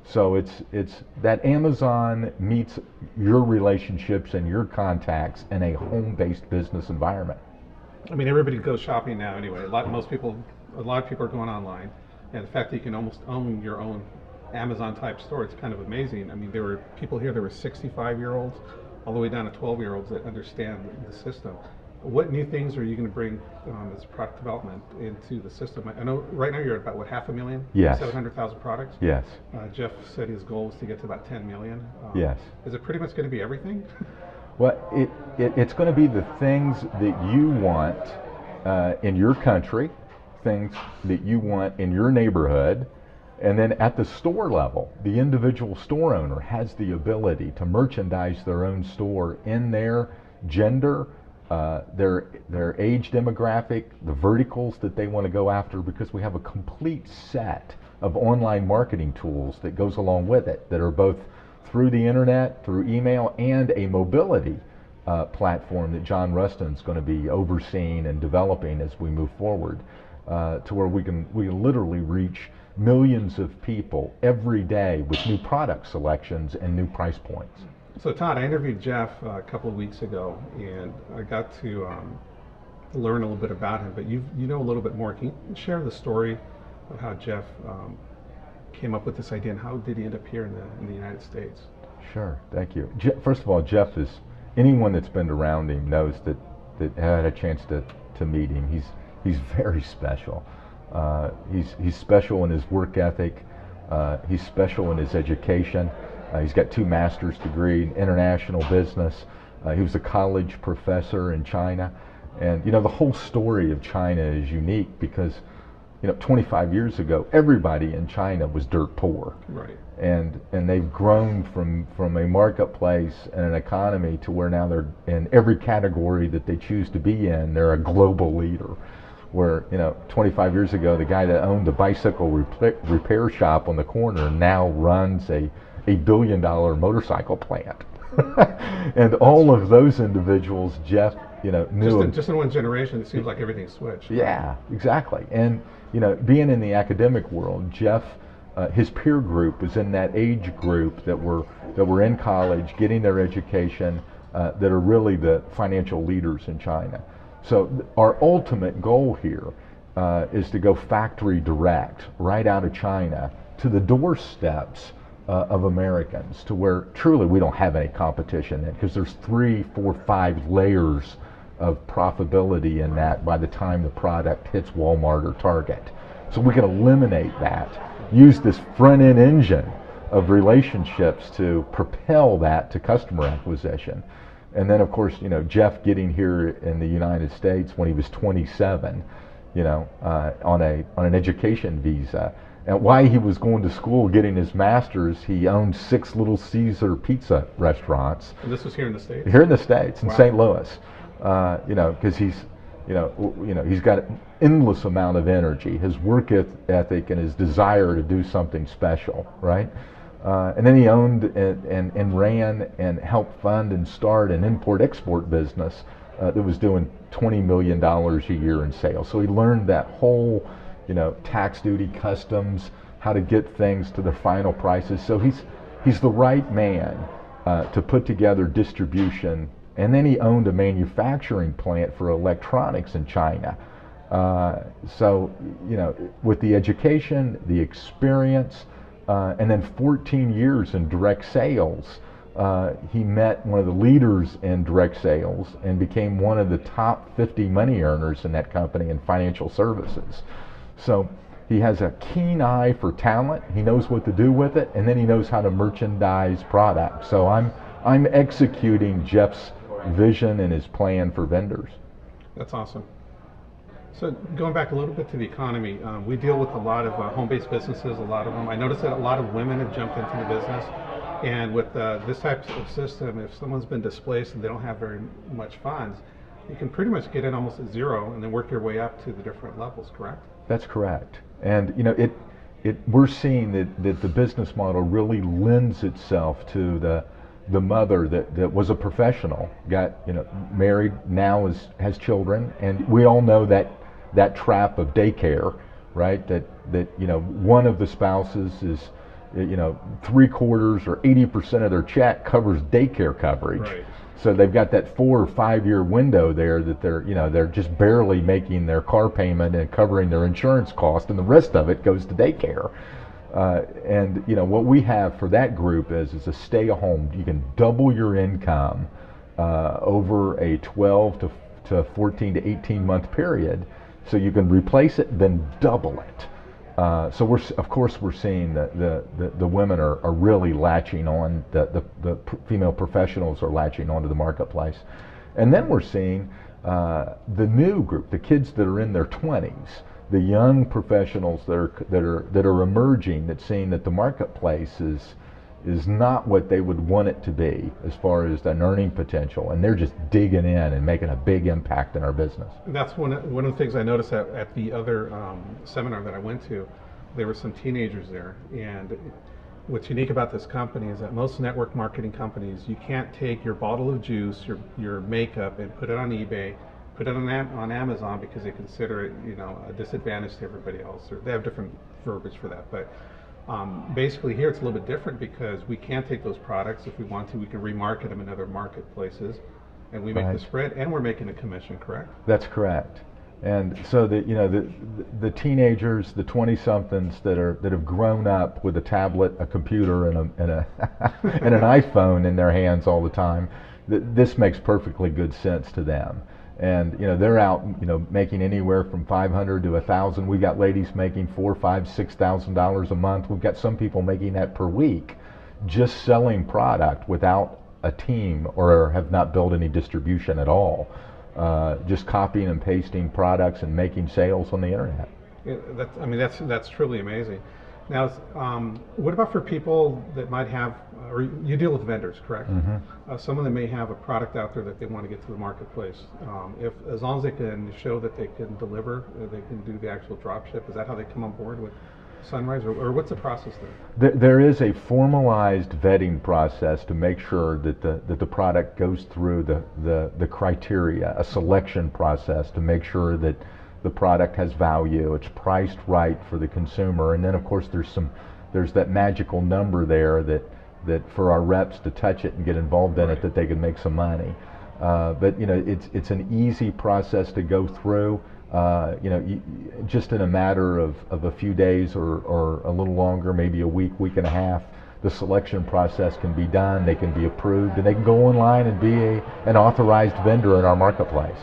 So it's that Amazon meets your relationships and your contacts in a home-based business environment. Everybody goes shopping now anyway. A lot of people are going online, and the fact that you can almost own your own Amazon-type store, it's kind of amazing. There were people here that were 65-year-olds, all the way down to 12-year-olds that understand the system. What new things are you going to bring as product development into the system? I know right now you're at about, 500,000? Yes. 700,000 products? Yes. Jeff said his goal was to get to about 10 million. Yes. Is it pretty much going to be everything? Well, it's going to be the things that you want in your country, things that you want in your neighborhood, and then at the store level, the individual store owner has the ability to merchandise their own store in their gender, their age demographic, the verticals that they want to go after, because we have a complete set of online marketing tools that goes along with it, that are both through the internet, through email, and a mobility platform that John Rustin's going to be overseeing and developing as we move forward, to where we can literally reach millions of people every day with new product selections and new price points. So Todd, I interviewed Jeff a couple of weeks ago, and I got to learn a little bit about him, but you know a little bit more. Can you share the story of how Jeff came up with this idea, and how did he end up here in the United States? Sure, thank you. First of all, Jeff is, anyone that's been around him knows that had a chance to meet him. He's very special. He's special in his work ethic. He's special in his education. He's got 2 master's degrees in international business. He was a college professor in China. And the whole story of China is unique because 25 years ago, everybody in China was dirt poor. Right. And they've grown from a marketplace and an economy to where now they're in every category that they choose to be in, they're a global leader. Where 25 years ago, the guy that owned the bicycle repair shop on the corner now runs a $1 billion motorcycle plant. And all of those individuals, Jeff, knew. Just in one generation, it seems like everything switched. Yeah, exactly. And being in the academic world, Jeff, his peer group was in that age group that were in college, getting their education, that are really the financial leaders in China. So our ultimate goal here is to go factory direct, right out of China, to the doorsteps of Americans, to where truly we don't have any competition, because there's 3, 4, 5 layers of profitability in that by the time the product hits Walmart or Target. So we can eliminate that, use this front end engine of relationships to propel that to customer acquisition. And then of course, Jeff getting here in the United States when he was 27, on an education visa. And while he was going to school getting his master's, he owned 6 Little Caesar pizza restaurants. And this was here in the States? Here in the States, in Wow. St. Louis. Because he's got an endless amount of energy, his work ethic and his desire to do something special, right? And then he owned and ran and helped fund and start an import-export business that was doing $20 million a year in sales. So he learned that whole, tax duty, customs, how to get things to the final prices. So he's the right man to put together distribution. And then he owned a manufacturing plant for electronics in China. So, with the education, the experience, and then 14 years in direct sales, he met one of the leaders in direct sales and became one of the top 50 money earners in that company in financial services. So he has a keen eye for talent. He knows what to do with it, and then he knows how to merchandise products. So I'm executing Jeff's vision and his plan for vendors. That's awesome. So going back a little bit to the economy, we deal with a lot of home-based businesses, a lot of them. I noticed that a lot of women have jumped into the business. And with this type of system, if someone's been displaced and they don't have very much funds, you can pretty much get in almost at zero and then work your way up to the different levels, correct? That's correct. And we're seeing that the business model really lends itself to the mother that was a professional, got married, now has children, and we all know that trap of daycare, right? That one of the spouses is 3/4 or 80% of their check covers daycare coverage. Right. So they've got that 4 or 5 year window there that they're just barely making their car payment and covering their insurance cost, and the rest of it goes to daycare. And what we have for that group is a stay at home. You can double your income over a 12 to 14 to 18 month period. So you can replace it, then double it. So we're seeing that the women are really latching on, the female professionals are latching onto the marketplace. And then we're seeing the new group, the kids that are in their 20s, the young professionals that are emerging, that's seeing that the marketplace is not what they would want it to be as far as an earning potential, and they're just digging in and making a big impact in our business. That's one of the things I noticed at the other seminar that I went to. There were some teenagers there, and what's unique about this company is that most network marketing companies, you can't take your bottle of juice, your makeup, and put it on eBay, put it on Amazon, because they consider it a disadvantage to everybody else. Or they have different verbiage for that, but basically here it's a little bit different, because we can take those products, if we want to, we can remarket them in other marketplaces, and we make the spread, and we're making a commission, correct? That's correct. And so the teenagers, the 20-somethings that have grown up with a tablet, a computer, and an iPhone in their hands all the time, this makes perfectly good sense to them. And they're out making anywhere from $500 to $1,000. We've got ladies making $4,000, $5,000, $6,000 a month. We've got some people making that per week, just selling product without a team, or have not built any distribution at all. Just copying and pasting products and making sales on the internet. Yeah, that's truly amazing. Now, what about for people that might have, or you deal with vendors, correct? Mm-hmm. Someone that may have a product out there that they want to get to the marketplace. As long as they can show that they can deliver, they can do the actual drop ship. Is that how they come on board with Zhunrize, or what's the process there? There is a formalized vetting process to make sure that the product goes through the criteria, a selection process to make sure that the product has value, it's priced right for the consumer, and then of course there's that magical number there that for our reps to touch it and get involved in it, that they can make some money. But it's an easy process to go through. Just in a matter of a few days or a little longer, maybe a week and a half, the selection process can be done, they can be approved, and they can go online and be an authorized vendor in our marketplace.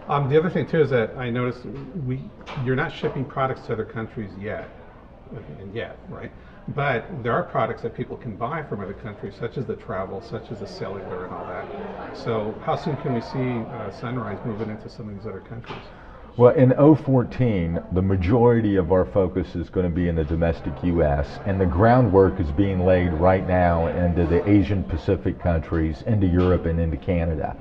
The other thing too is that I noticed you're not shipping products to other countries yet, right? But there are products that people can buy from other countries, such as the travel, such as the cellular and all that. So how soon can we see Zhunrize moving into some of these other countries? Well, in 2014, the majority of our focus is going to be in the domestic U.S., and the groundwork is being laid right now into the Asian Pacific countries, into Europe, and into Canada.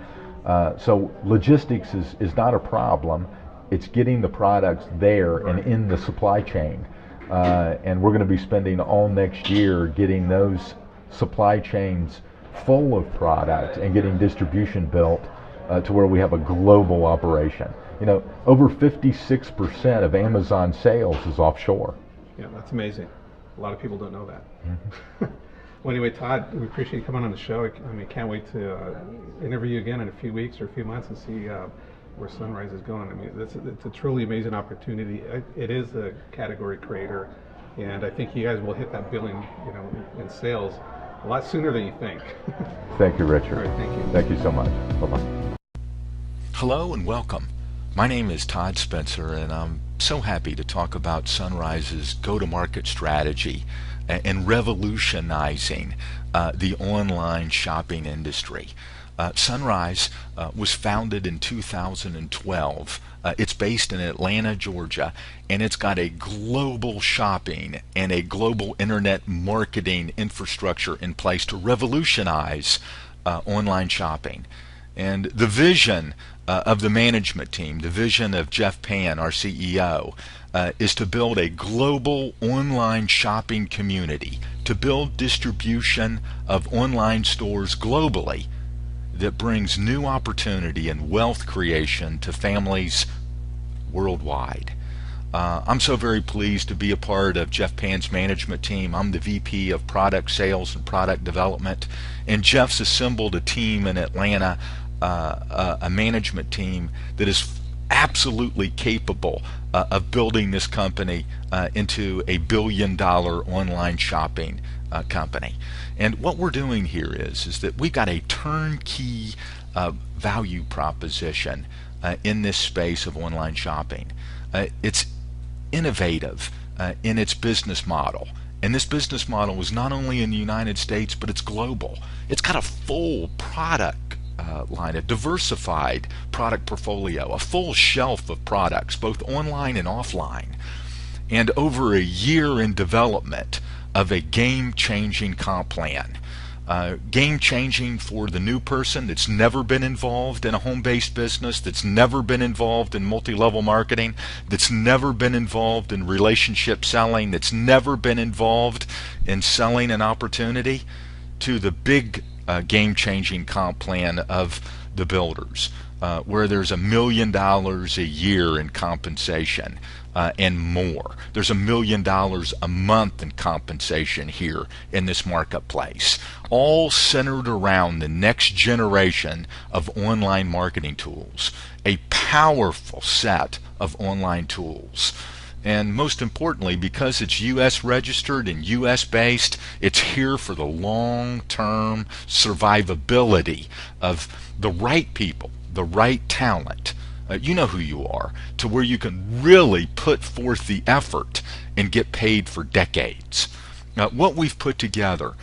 So logistics is not a problem. It's getting the products there and in the supply chain. And we're going to be spending all next year getting those supply chains full of product and getting distribution built to where we have a global operation. Over 56% of Amazon sales is offshore. Yeah, that's amazing. A lot of people don't know that. Mm-hmm. Well, anyway, Todd, we appreciate you coming on the show. Can't wait to interview you again in a few weeks or a few months and see where Zhunrize is going. It's a truly amazing opportunity. It is a category creator, and I think you guys will hit that billion, in sales a lot sooner than you think. Thank you, Richard. All right, thank you. Thank you so much. Bye-bye. Hello and welcome. My name is Todd Spencer, and I'm so happy to talk about Zhunrize's go-to-market strategy and revolutionizing the online shopping industry. Zhunrize was founded in 2012. It's based in Atlanta, Georgia, and it's got a global shopping and a global internet marketing infrastructure in place to revolutionize online shopping. And the vision of the management team, the vision of Jeff Pan, our CEO, is to build a global online shopping community, to build distribution of online stores globally that brings new opportunity and wealth creation to families worldwide. I'm so very pleased to be a part of Jeff Pan's management team. I'm the VP of Product Sales and Product Development, and Jeff's assembled a team in Atlanta, a management team that is absolutely capable of building this company into a billion-dollar online shopping company. And what we're doing here is that we've got a turnkey value proposition in this space of online shopping. It's innovative in its business model. And this business model is not only in the United States, but it's global. It's got a full product line, a diversified product portfolio, a full shelf of products, both online and offline, and over a year in development of a game-changing comp plan. Game-changing for the new person that's never been involved in a home-based business, that's never been involved in multi-level marketing, that's never been involved in relationship selling, that's never been involved in selling an opportunity, to the big game-changing comp plan of the builders, where there's $1 million a year in compensation and more. There's $1 million a month in compensation here in this marketplace, all centered around the next generation of online marketing tools, a powerful set of online tools. And most importantly, because it's U.S. registered and U.S. based, it's here for the long-term survivability of the right people, the right talent. You know who you are, to where you can really put forth the effort and get paid for decades. What we've put together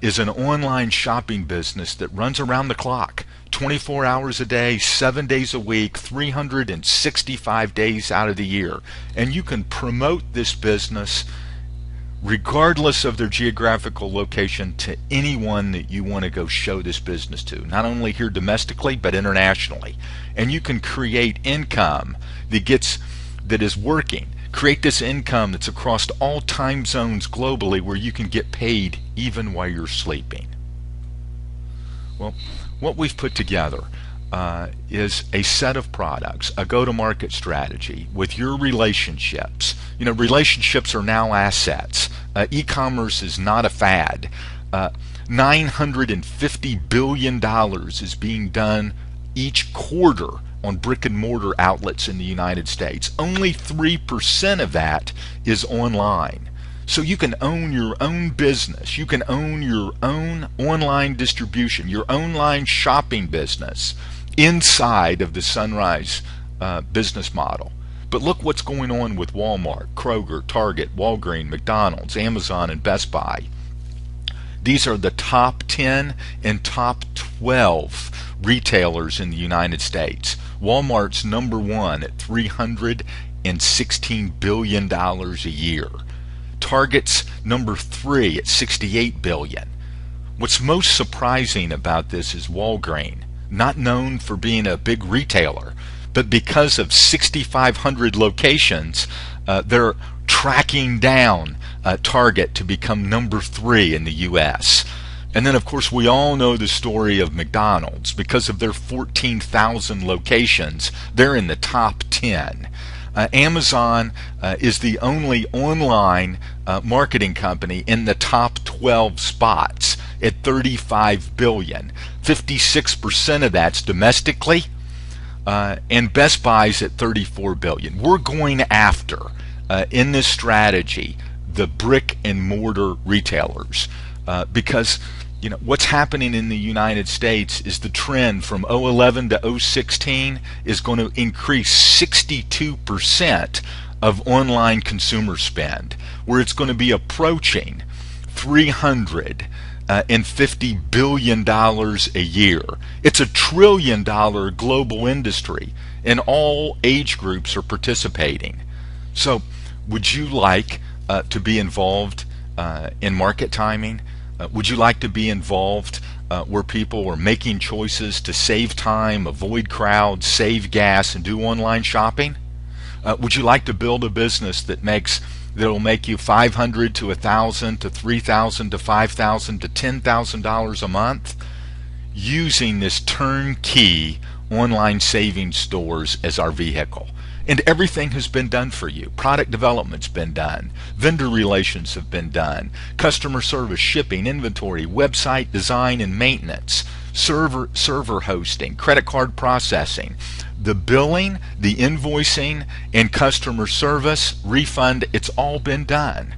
is an online shopping business that runs around the clock, 24 hours a day, 7 days a week, 365 days out of the year. And you can promote this business regardless of their geographical location to anyone that you want to go show this business to, not only here domestically but internationally. And you can create income that is working, Create this income that's across all time zones globally where you can get paid even while you're sleeping. Well, what we've put together is a set of products, a go-to-market strategy with your relationships. You know, relationships are now assets. E-commerce is not a fad. $950 billion is being done each quarter on brick and mortar outlets in the United States. Only 3% of that is online. So you can own your own business. You can own your own online distribution, your online shopping business inside of the Zhunrize business model. But look what's going on with Walmart, Kroger, Target, Walgreens, McDonald's, Amazon, and Best Buy. These are the top 10 and top 12 retailers in the United States. Walmart's number one at $316 billion a year. Target's number 3 at $68 billion. What's most surprising about this is Walgreens, not known for being a big retailer, but because of 6,500 locations, they're tracking down Target to become number 3 in the U.S. And then, of course, we all know the story of McDonald's. Because of their 14,000 locations, they're in the top 10. Amazon is the only online marketing company in the top 12 spots at $35 billion. 56% of that's domestically, and Best Buy's at $34 billion. We're going after, in this strategy, the brick and mortar retailers, because you know what's happening in the United States is the trend from 2011 to 2016 is going to increase 62% of online consumer spend, where it's going to be approaching $350 billion a year. It's a $1 trillion global industry, and all age groups are participating. So would you like to be involved in market timing? Would you like to be involved where people are making choices to save time, avoid crowds, save gas, and do online shopping? Would you like to build a business that'll make you $500 to $1,000 to $3,000 to $5,000 to $10,000 a month using this turnkey online savings stores as our vehicle? And everything has been done for you. Product development's been done. Vendor relations have been done. Customer service, shipping, inventory, website design and maintenance, server hosting, credit card processing, the billing, the invoicing, and customer service, refund, it's all been done,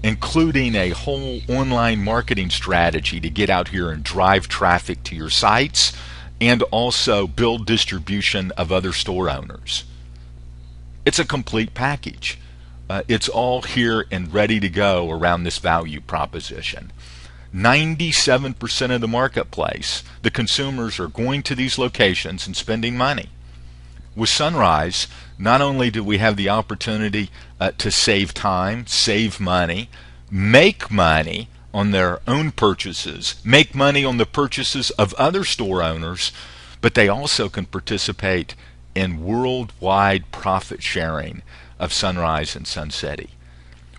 including a whole online marketing strategy to get out here and drive traffic to your sites and also build distribution of other store owners. It's a complete package. It's all here and ready to go around this value proposition. 97% of the marketplace, the consumers are going to these locations and spending money. With Zhunrize, not only do we have the opportunity to save time, save money, make money on their own purchases, make money on the purchases of other store owners, but they also can participate in worldwide profit sharing of Zhunrize and Sun City.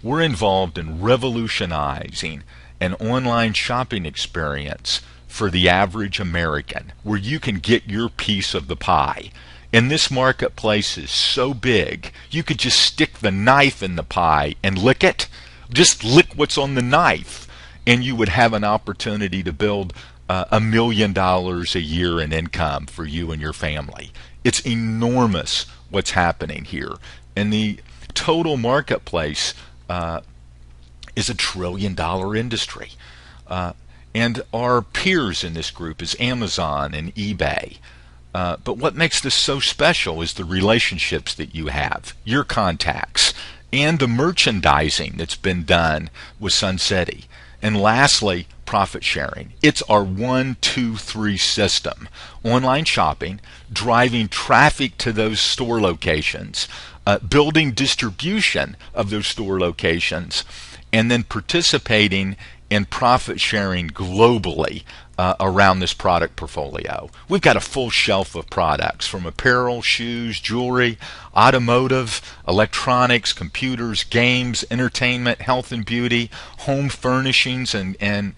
We're involved in revolutionizing an online shopping experience for the average American, where you can get your piece of the pie. And this marketplace is so big, you could just stick the knife in the pie and lick it. Just lick what's on the knife, and you would have an opportunity to build $1 million a year in income for you and your family. It's enormous what's happening here. And the total marketplace is $1 trillion industry. And our peers in this group is Amazon and eBay. But what makes this so special is the relationships that you have, your contacts, and the merchandising that's been done with Sun City. And lastly, profit sharing. It's our 1, 2, 3 system. Online shopping, driving traffic to those store locations, building distribution of those store locations, and then participating and profit sharing globally around this product portfolio. We've got a full shelf of products from apparel, shoes, jewelry, automotive, electronics, computers, games, entertainment, health and beauty, home furnishings, and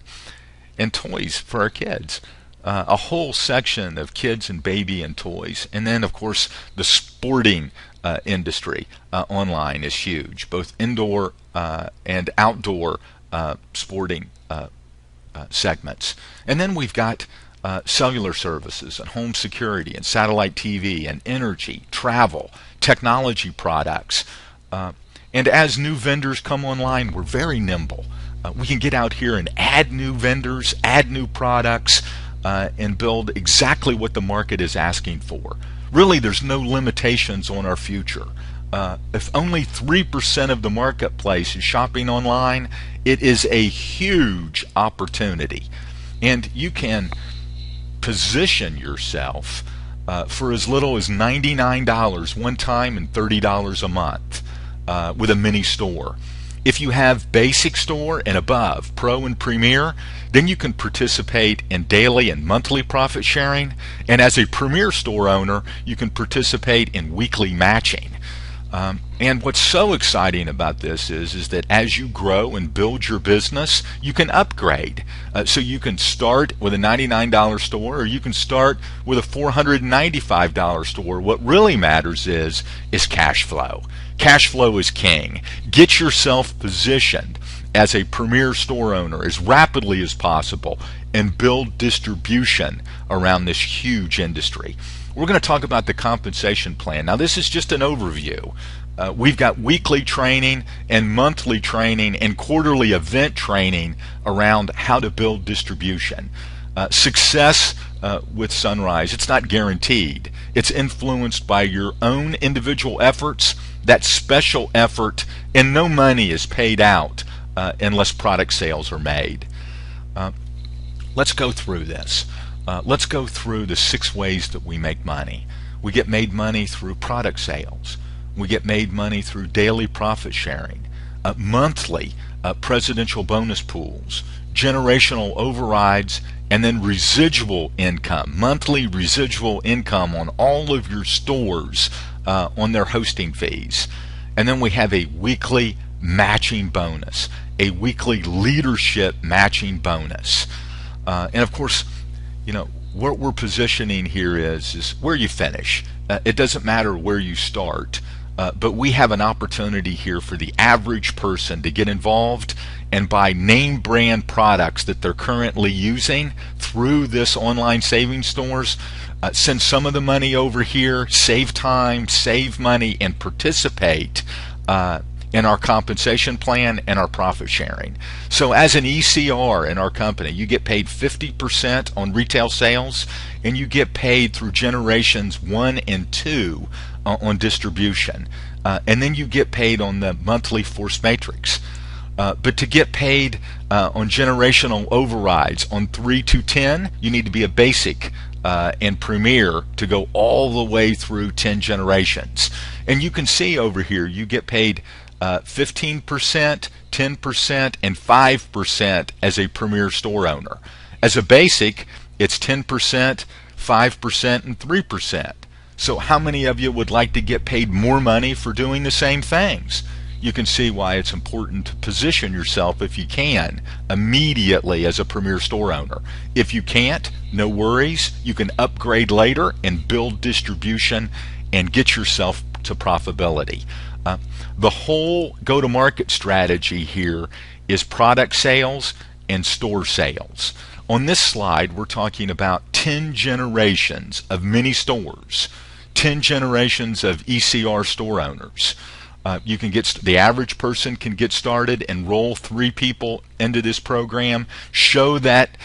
toys for our kids. A whole section of kids and baby and toys. And then, of course, the sporting industry online is huge, both indoor and outdoor sporting segments. And then we've got cellular services and home security and satellite TV and energy, travel, technology products. And as new vendors come online, we're very nimble. We can get out here and add new vendors, add new products, and build exactly what the market is asking for. Really, there's no limitations on our future. If only 3% of the marketplace is shopping online, it is a huge opportunity. And you can position yourself for as little as $99 one time and $30 a month with a mini store. If you have basic store and above, Pro and Premier, then you can participate in daily and monthly profit sharing. And as a Premier store owner, you can participate in weekly matching. And what's so exciting about this is that as you grow and build your business, you can upgrade. So you can start with a $99 store, or you can start with a $495 store. What really matters is cash flow. Cash flow is king. Get yourself positioned as a Premier store owner as rapidly as possible and build distribution around this huge industry. We're going to talk about the compensation plan. Now, this is just an overview. We've got weekly training and monthly training and quarterly event training around how to build distribution. Success with Zhunrize, it's not guaranteed. It's influenced by your own individual efforts, that special effort, and no money is paid out unless product sales are made. Let's go through this. Let's go through the 6 ways that we make money. We get made money through product sales. We get made money through daily profit sharing, monthly presidential bonus pools, generational overrides, and then residual income, monthly residual income on all of your stores on their hosting fees. And then we have a weekly matching bonus, a weekly leadership matching bonus. And of course, you know, what we're positioning here is where you finish. It doesn't matter where you start, but we have an opportunity here for the average person to get involved and buy name brand products that they're currently using through this online savings stores. Send some of the money over here, save time, save money, and participate in our compensation plan and our profit sharing. So as an ECR in our company, you get paid 50% on retail sales, and you get paid through generations 1 and 2 on distribution. And then you get paid on the monthly force matrix. But to get paid on generational overrides on 3 to 10, you need to be a basic and Premier to go all the way through 10 generations. And you can see over here, you get paid 15%, 10%, and 5% as a Premier store owner. As a basic, it's 10%, 5%, and 3%. So how many of you would like to get paid more money for doing the same things? You can see why it's important to position yourself, if you can, immediately as a Premier store owner. If you can't, no worries. You can upgrade later and build distribution and get yourself to profitability. The whole go-to-market strategy here is product sales and store sales. On this slide, we're talking about 10 generations of mini stores, 10 generations of ECR store owners. You can get the average person can get started, enroll 3 people into this program, show that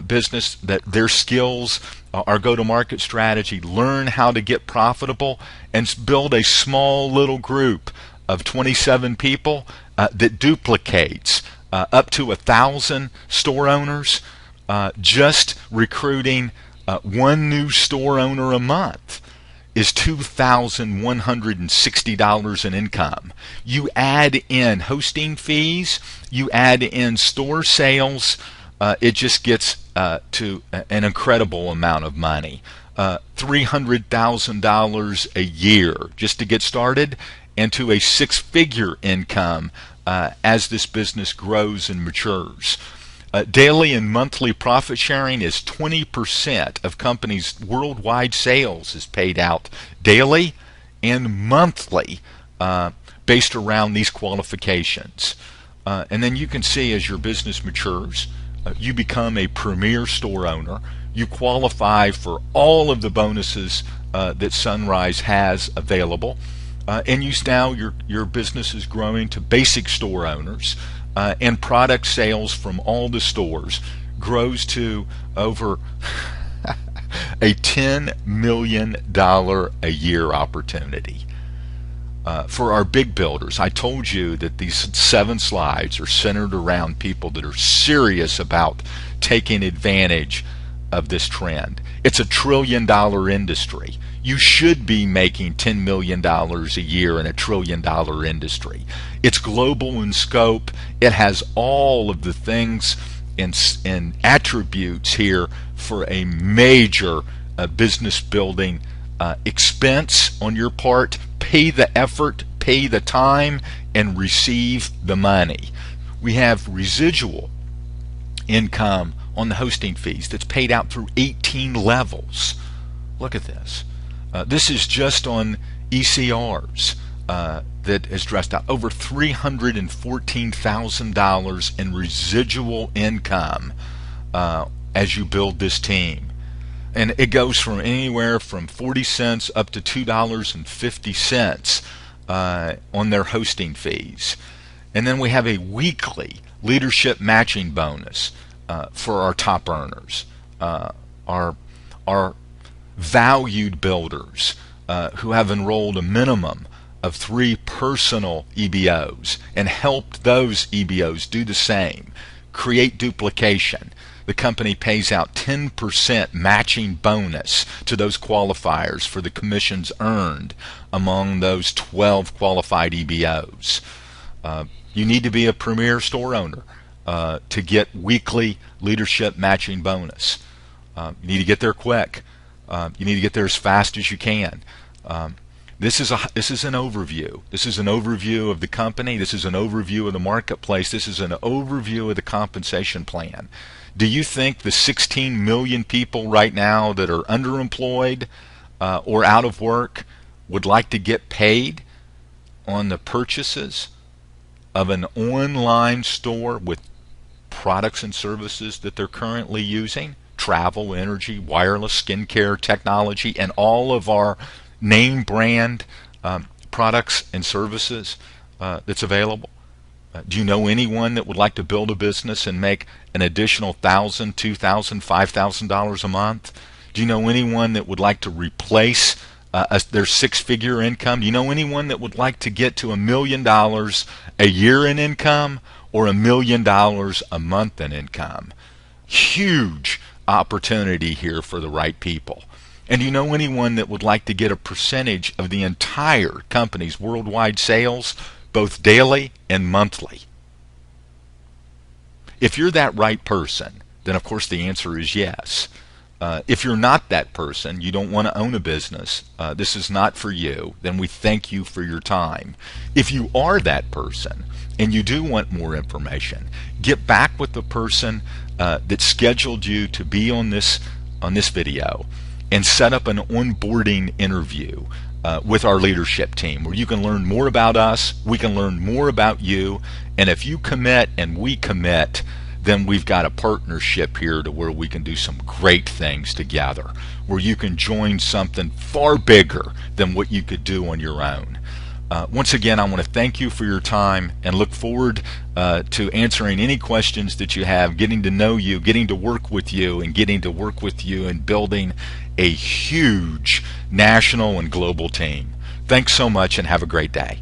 business that their skills, our go-to-market strategy, learn how to get profitable, and build a small little group of 27 people that duplicates up to 1,000 store owners, just recruiting 1 new store owner a month. is $2,160 in income. You add in hosting fees, you add in store sales, it just gets to an incredible amount of money. $300,000 a year just to get started, and to a six-figure income as this business grows and matures. Daily and monthly profit sharing is 20% of companies' worldwide sales is paid out daily and monthly based around these qualifications. And then you can see as your business matures, you become a premier store owner. You qualify for all of the bonuses that Zhunrize has available. And now your business is growing to basic store owners, and product sales from all the stores grows to over a $10 million a year opportunity. For our big builders, I told you that these 7 slides are centered around people that are serious about taking advantage of this trend. It's a $1 trillion industry. You should be making $10 million a year in a $1 trillion industry. It's global in scope. It has all of the things and attributes here for a major business building expense on your part. Pay the effort, pay the time, and receive the money. We have residual income on the hosting fees that's paid out through 18 levels. Look at this. This is just on ECRs that is dressed out. Over $314,000 in residual income as you build this team. And it goes from anywhere from 40 cents up to $2.50 on their hosting fees. And then we have a weekly leadership matching bonus for our top earners, our valued builders who have enrolled a minimum of 3 personal EBOs and helped those EBOs do the same, create duplication. The company pays out 10% matching bonus to those qualifiers for the commissions earned among those 12 qualified EBOs. You need to be a premier store owner to get weekly leadership matching bonus. You need to get there quick. You need to get there as fast as you can. This is an overview. This is an overview of the company. This is an overview of the marketplace. This is an overview of the compensation plan. Do you think the 16 million people right now that are underemployed or out of work would like to get paid on the purchases of an online store with products and services that they're currently using? Travel, energy, wireless, skincare, technology, and all of our name brand products and services that's available. Do you know anyone that would like to build a business and make an additional $1,000, $2,000, $5,000 a month? Do you know anyone that would like to replace their 6-figure income? Do you know anyone that would like to get to $1 million a year in income or $1 million a month in income? Huge opportunity here for the right people. And do you know anyone that would like to get a percentage of the entire company's worldwide sales, both daily and monthly? If you're that right person, then of course the answer is yes. If you're not that person, you don't want to own a business, this is not for you, then we thank you for your time. If you are that person and you do want more information, get back with the person that scheduled you to be on this video and set up an onboarding interview with our leadership team where you can learn more about us, we can learn more about you, and if you commit and we commit, then we've got a partnership here to where we can do some great things together, where you can join something far bigger than what you could do on your own. Once again, I want to thank you for your time and look forward to answering any questions that you have, getting to know you, getting to work with you, and getting to work with you in building a huge national and global team. Thanks so much and have a great day.